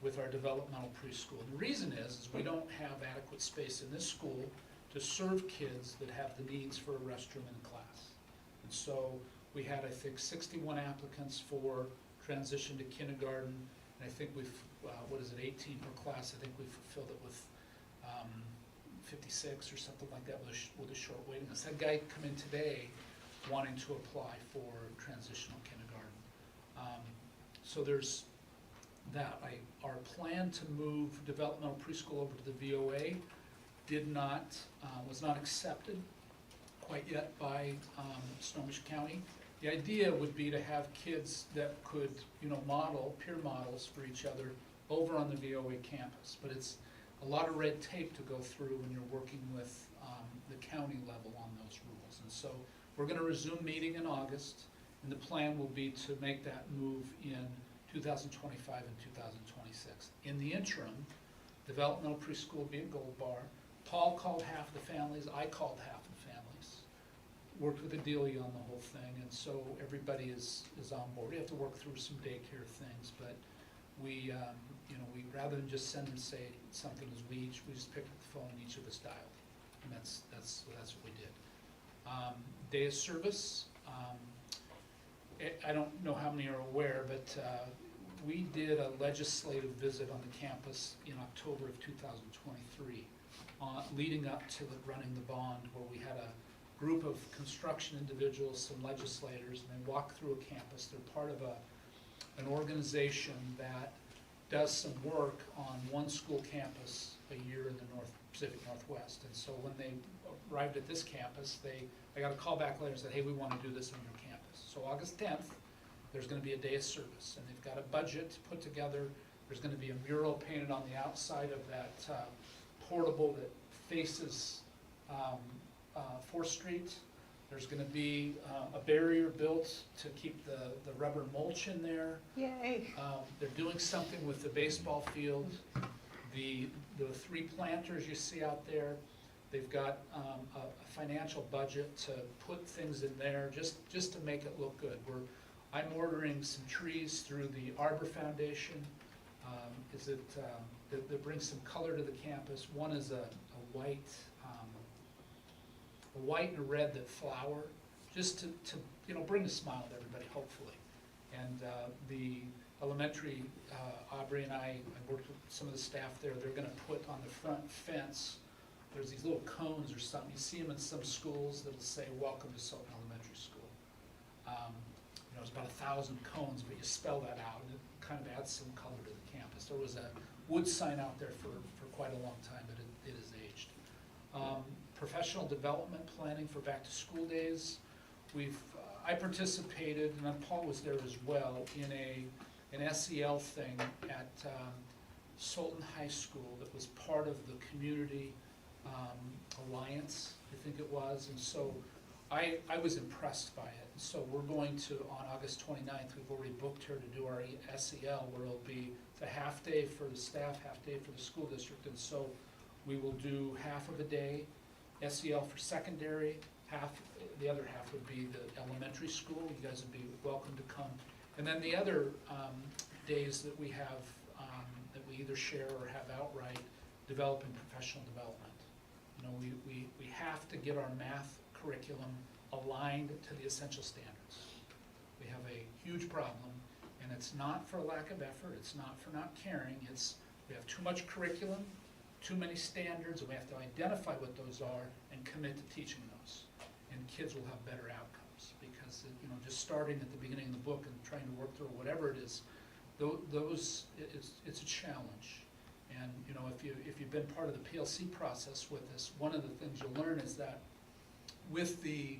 with our developmental preschool. And the reason is we don't have adequate space in this school to serve kids that have the needs for a restroom in class. And so we had, I think, 61 applicants for transition to kindergarten, and I think we've, 18 per class. I think we fulfilled it with 56 or something like that with a short waiting list. That guy come in today wanting to apply for transitional kindergarten. So there's that. Our plan to move developmental preschool over to the VOA was not accepted quite yet by Snohomish County. The idea would be to have kids that could, peer models for each other over on the VOA campus. But it's a lot of red tape to go through when you're working with the county level on those rules. And so we're going to resume meeting in August, and the plan will be to make that move in 2025 and 2026. In the interim, developmental preschool will be at Gold Bar. Paul called half the families, I called half the families, worked with Adelia on the whole thing, and so everybody is on board. We have to work through some daycare things, but we rather than just send them say something, we just picked up the phone and each of us dialed, and that's what we did. Day of service. I don't know how many are aware, but we did a legislative visit on the campus in October of 2023, leading up to running the bond, where we had a group of construction individuals, some legislators, and they walked through a campus. They're part of an organization that does some work on one school campus a year in the Pacific Northwest. And so when they arrived at this campus, I got a call back later and said, hey, we want to do this on your campus. So August 10th, there's going to be a day of service, and they've got a budget put together. There's going to be a mural painted on the outside of that portable that faces 4th Street. There's going to be a barrier built to keep the rubber mulch in there. Yay. They're doing something with the baseball field. The 3 planters you see out there, they've got a financial budget to put things in there just to make it look good. I'm ordering some trees through the Arbor Foundation. That brings some color to the campus. One is a white and a red that flower, just to bring a smile to everybody, hopefully. And the elementary, Aubrey and I worked with some of the staff there. They're going to put on the front fence, there's these little cones or something. You see them in some schools that'll say, "Welcome to Sultan Elementary School." It's about 1,000 cones, but you spell that out, and it kind of adds some color to the campus. There was a wood sign out there for quite a long time, but it has aged. Professional development planning for back-to-school days. I participated, and Paul was there as well, in an SEL thing at Sultan High School that was part of the community alliance, I think it was, and so I was impressed by it. So we're going to, on August 29th, we've already booked her to do our SEL, where it'll be the half day for the staff, half day for the school district, and so we will do half of a day SEL for secondary, the other half would be the elementary school. You guys would be welcome to come. And then the other days that we have, that we either share or have outright, developing professional development. We have to get our math curriculum aligned to the essential standards. We have a huge problem, and it's not for lack of effort, it's not for not caring, we have too much curriculum, too many standards, and we have to identify what those are and commit to teaching those. And kids will have better outcomes, because just starting at the beginning of the book and trying to work through whatever it is, it's a challenge. And if you've been part of the PLC process with this, one of the things you'll learn is that with the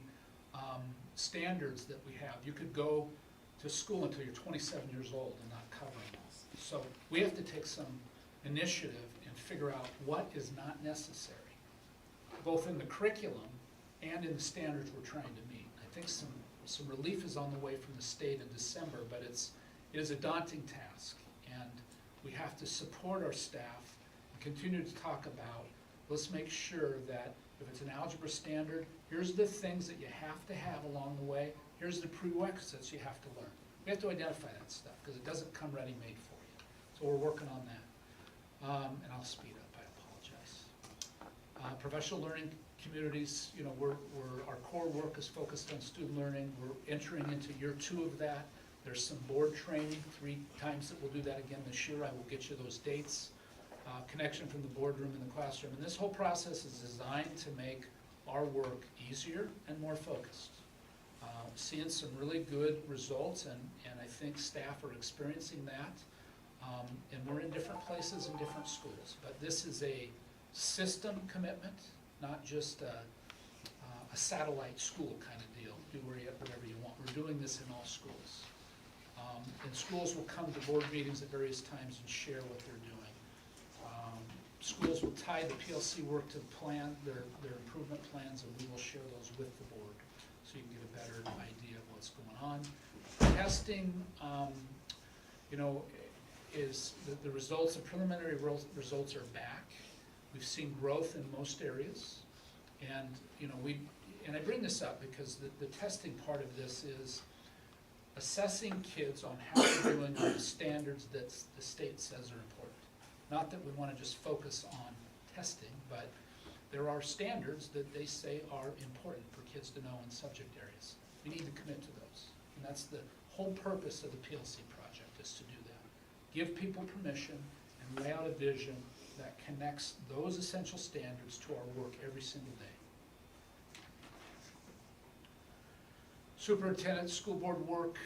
standards that we have, you could go to school until you're 27 years old and not covering this. So we have to take some initiative and figure out what is not necessary, both in the curriculum and in the standards we're trying to meet. I think some relief is on the way from the state in December, but it is a daunting task, and we have to support our staff and continue to talk about, let's make sure that if it's an algebra standard, here's the things that you have to have along the way, here's the prerequisites you have to learn. We have to identify that stuff, because it doesn't come ready-made for you. So we're working on that. And I'll speed up, I apologize. Professional learning communities, our core work is focused on student learning. We're entering into year 2 of that. There's some board training, 3 times that we'll do that again this year. I will get you those dates. Connection from the boardroom and the classroom. And this whole process is designed to make our work easier and more focused. Seeing some really good results, and I think staff are experiencing that. And we're in different places in different schools. But this is a system commitment, not just a satellite school kind of deal. Do whatever you want. We're doing this in all schools. And schools will come to board meetings at various times and share what they're doing. Schools will tie the PLC work to the plan, their improvement plans, and we will share those with the board, so you can get a better idea of what's going on. Testing, is the results, the preliminary results are back. We've seen growth in most areas, and I bring this up because the testing part of this is assessing kids on how they're doing on the standards that the state says are important. Not that we want to just focus on testing, but there are standards that they say are important for kids to know in subject areas. We need to commit to those. And that's the whole purpose of the PLC project, is to do that. Give people permission and lay out a vision that connects those essential standards to our work every single day. Superintendent, school board work,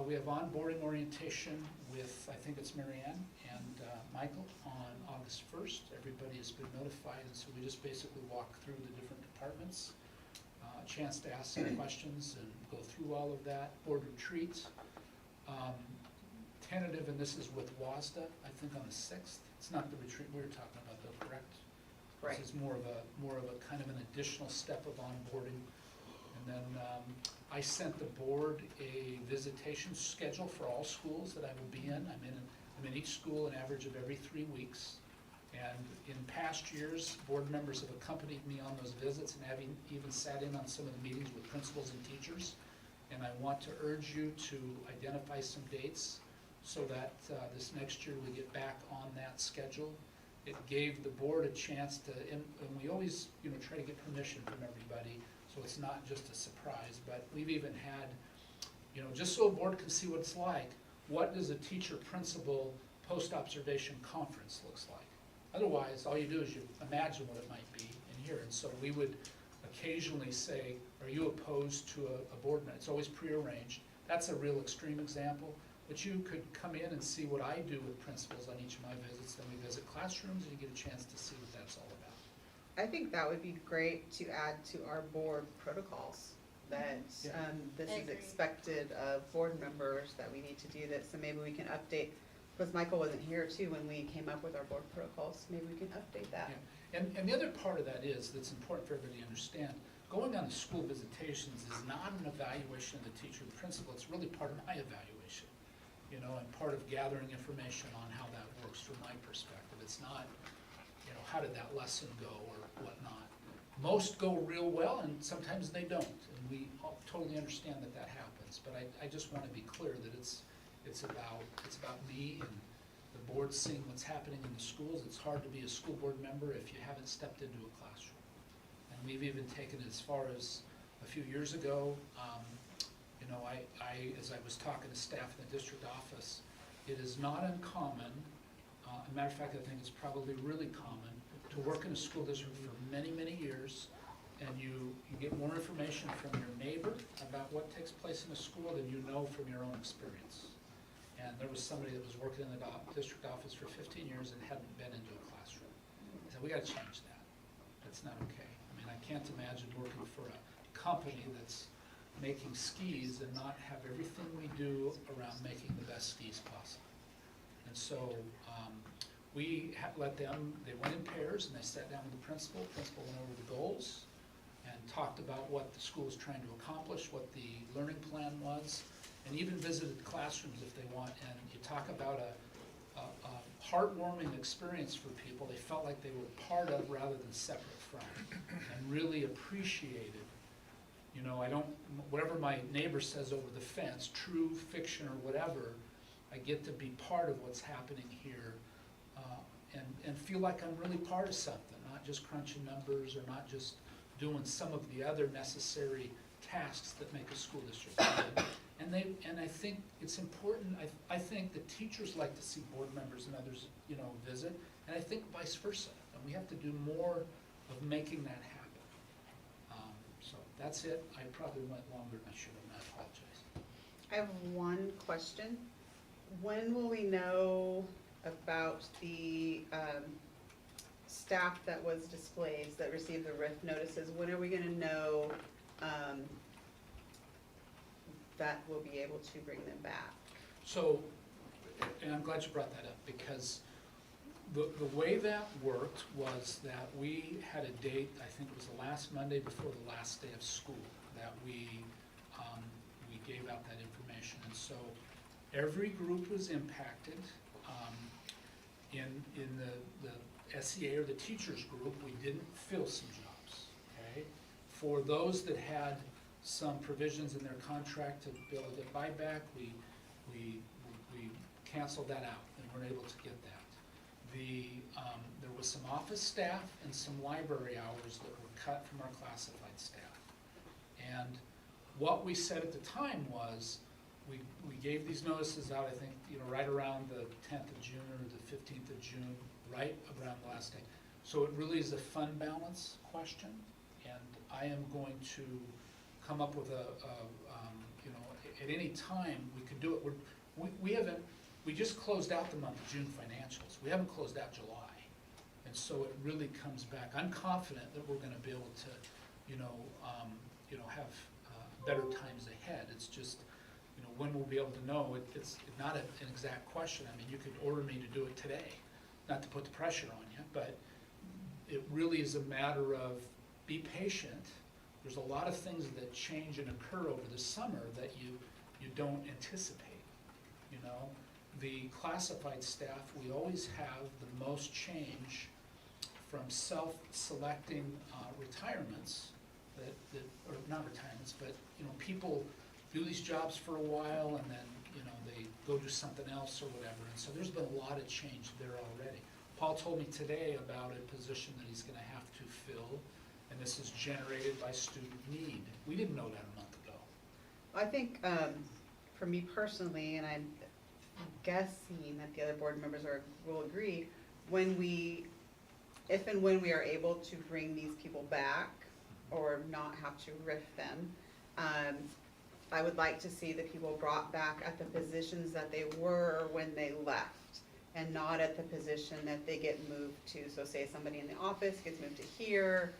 we have onboarding orientation with, I think it's Mary Ann and Michael on August 1st. Everybody has been notified, and so we just basically walk through the different departments, a chance to ask some questions and go through all of that. Board retreat, tentative, and this is with WASDA, I think on the 6th. It's not the retreat we were talking about though, correct? Right. This is more of a kind of an additional step of onboarding. And then I sent the board a visitation schedule for all schools that I will be in. I'm in each school an average of every 3 weeks. And in past years, board members have accompanied me on those visits and having even sat in on some of the meetings with principals and teachers. And I want to urge you to identify some dates so that this next year we get back on that schedule. It gave the board a chance to, and we always, try to get permission from everybody, so it's not just a surprise, but we've even had, just so a board can see what it's like, what does a teacher-principal post-observation conference looks like? Otherwise, all you do is you imagine what it might be in here, and so we would occasionally say, are you opposed to a board minute? It's always prearranged. That's a real extreme example, but you could come in and see what I do with principals on each of my visits, then we visit classrooms and you get a chance to see what that's all about. I think that would be great to add to our board protocols, that Yeah. this I is agree. expected of board members, that we need to do this, and maybe we can update, because Michael wasn't here too when we came up with our board protocols, maybe we can update that. Yeah. And the other part of that is, that's important for everybody to understand, going on the school visitations is not an evaluation of the teacher or the principal, it's really part of my evaluation, and part of gathering information on how that works from my perspective. It's not, how did that lesson go or whatnot. Most go real well and sometimes they don't, and we all totally understand that that happens, but I just want to be clear that it's about me and the board seeing what's happening in the schools. It's hard to be a school board member if you haven't stepped into a classroom. And we've even taken it as far as a few years ago, as I was talking to staff in the district office, it is not uncommon, a matter of fact, I think it's probably really common, to work in a school district for many, many years, and you get more information from your neighbor about what takes place in a school than you know from your own experience. And there was somebody that was working in the district office for 15 years and hadn't been into a classroom. I said, we gotta change that. That's not okay. I mean, I can't imagine working for a company that's making skis and not have everything we do around making the best skis possible. And so we let them, they went in pairs and they sat down with the principal. The principal went over the goals and talked about what the school was trying to accomplish, what the learning plan was, and even visited classrooms if they want. And you talk about a heartwarming experience for people. They felt like they were part of rather than separate from, and really appreciated. Whatever my neighbor says over the fence, true, fiction, or whatever, I get to be part of what's happening here, and feel like I'm really part of something, not just crunching numbers or not just doing some of the other necessary tasks that make a school district good. And I think it's important, I think the teachers like to see board members and others, visit, and I think vice versa. And we have to do more of making that happen. So that's it. I probably went longer than I should have, and I apologize. I have one question. When will we know about the staff that was displaced, that received the RIF notices? When are we gonna know that we'll be able to bring them back? So, and I'm glad you brought that up, because the way that worked was that we had a date, I think it was the last Monday before the last day of school, that we gave out that information. And so every group was impacted. In the SEA, or the teachers group, we didn't fill some jobs, okay? For those that had some provisions in their contract to be able to get buyback, we canceled that out and weren't able to get that. There was some office staff and some library hours that were cut from our classified staff. And what we said at the time was, we gave these notices out, I think, right around the 10th of June or the 15th of June, right around the last day. So it really is a fund balance question, and I am going to come up with at any time, we could do it. We haven't, we just closed out the month of June financials. We haven't closed out July. And so it really comes back. I'm confident that we're gonna be able to, have better times ahead. It's just, when we'll be able to know, it's not an exact question. I mean, you could order me to do it today, not to put the pressure on you, but it really is a matter of be patient. There's a lot of things that change and occur over the summer that you don't anticipate, The classified staff, we always have the most change from self-selecting retirements or not retirements, but, people do these jobs for a while and then, they go do something else or whatever. And so there's been a lot of change there already. Paul told me today about a position that he's gonna have to fill, and this is generated by student need. We didn't know that a month ago. I think, for me personally, and I'm guessing that the other board members will agree, if and when we are able to bring these people back or not have to RIF them, I would like to see the people brought back at the positions that they were when they left, and not at the position that they get moved to. So say somebody in the office gets moved to here,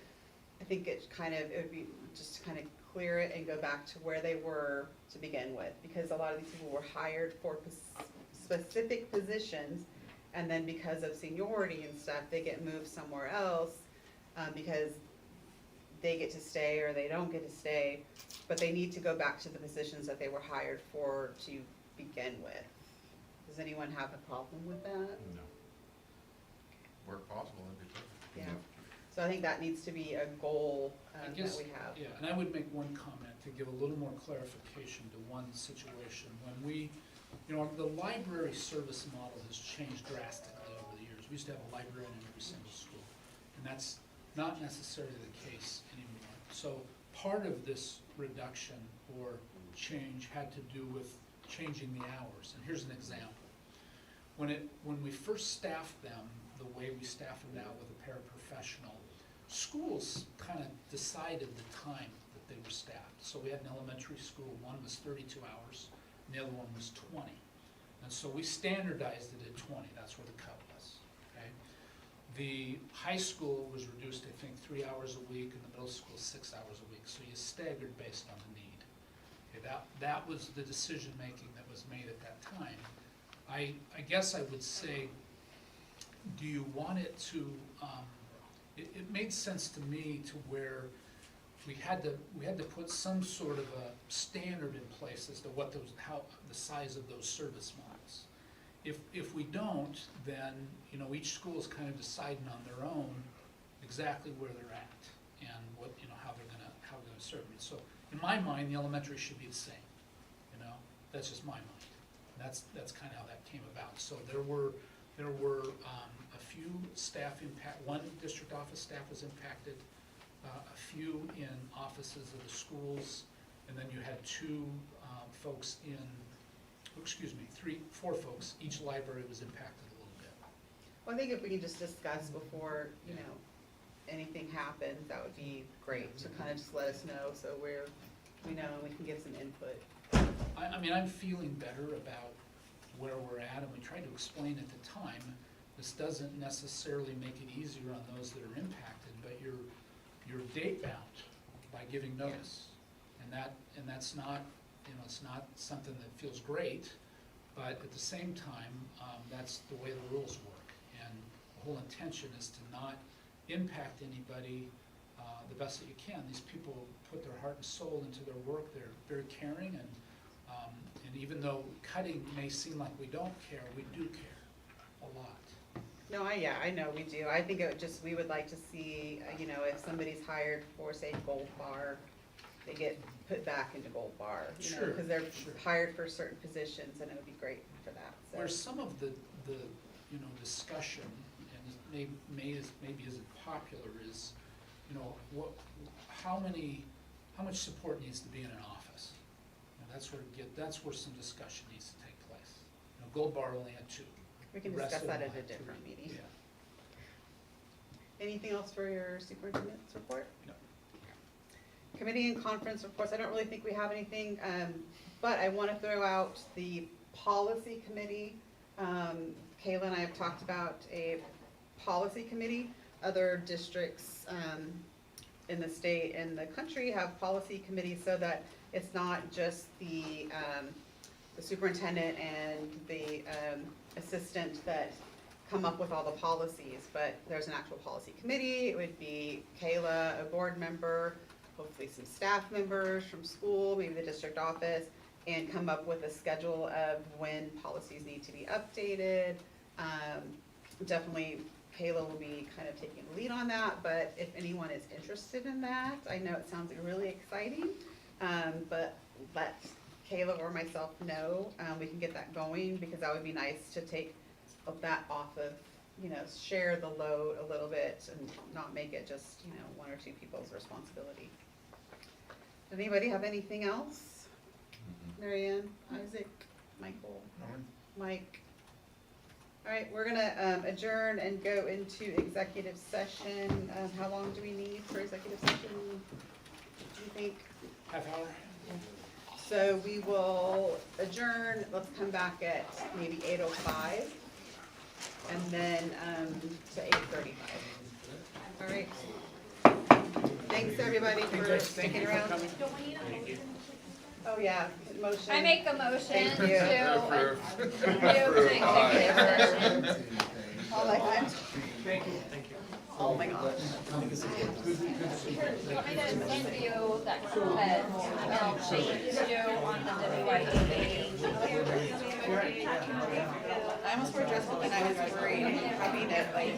I think it would be just to kind of clear it and go back to where they were to begin with, because a lot of these people were hired for specific positions, and then because of seniority and stuff, they get moved somewhere else, because they get to stay or they don't get to stay, but they need to go back to the positions that they were hired for to begin with. Does anyone have a problem with that? No. Where possible, that'd be perfect. Yeah, so I think that needs to be a goal I that guess, we have. yeah, and I would make one comment to give a little more clarification to one situation. When we, the library service model has changed drastically over the years. We used to have a librarian in every single school, and that's not necessarily the case anymore. So part of this reduction or change had to do with changing the hours, and here's an example. When we first staffed them, the way we staff them now with a paraprofessional, schools kind of decided the time that they were staffed. So we had an elementary school, one was 32 hours, and the other one was 20. And so we standardized it at 20, that's where the cut was, okay? The high school was reduced, I think, 3 hours a week, and the middle school 6 hours a week, so you staggered based on the need. Okay, that was the decision-making that was made at that time. I guess I would say, do you want it to, it made sense to me to where we had to put some sort of a standard in place as to what how the size of those service models. If we don't, then, each school is kind of deciding on their own exactly where they're at and what, how they're gonna serve it. So in my mind, the elementary should be the same, that's just my mind. That's kind of how that came about. So there were a few staff one district office staff was impacted, a few in offices of the schools, and then you had four folks, each library was impacted a little bit. Well, I think if we can just discuss before, anything happens, that would be great, to kind of just let us know, so we know and we can give some input. I'm feeling better about where we're at, and we tried to explain at the time, this doesn't necessarily make it easier on those that are impacted, but you're date bound by giving notice. And that's not, it's not something that feels great, but at the same time, that's the way the rules work. And the whole intention is to not impact anybody the best that you can. These people put their heart and soul into their work. They're very caring, and even though cutting may seem like we don't care, we do care a lot. No, I know we do. I think we would like to see, if somebody's hired for, say, Gold Bar, they get put back into Gold Bar, Sure, because they're sure. hired for certain positions, and it would be great for that, so. Where some of the discussion, and maybe isn't popular, is, how much support needs to be in an office? That's where some discussion needs to take place. Gold Bar only had 2. We can The rest discuss of that them at a had 2. different meeting. Yeah. Anything else for your superintendent's report? No. Committee and conference reports, I don't really think we have anything. But I want to throw out the policy committee. Kayla and I have talked about a policy committee. Other districts in the state and the country have policy committees so that it's not just the superintendent and the assistant that come up with all the policies, but there's an actual policy committee. It would be Kayla, a board member, hopefully some staff members from school, maybe the district office, and come up with a schedule of when policies need to be updated. Definitely Kayla will be kind of taking the lead on that, but if anyone is interested in that, I know it sounds really exciting, but let Kayla or myself know, we can get that going, because that would be nice to take that off of, share the load a little bit and not make it just, one or two people's responsibility. Does anybody have anything else? Marianne, Isaac, Michael, Mike? All right, we're gonna adjourn and go into executive session. How long do we need for executive session? Do you think? Half hour? So we will adjourn, let's come back at maybe 8:05, and then to 8:35. All right. Thanks, everybody, for sticking around. Oh, yeah, motion. I make a motion Thank to you. move to executive session. All like that? Thank you. Thank you. Oh, my gosh. Want me to send you that milkshake you on the WID? I almost wore a dress, but then I was worried having it like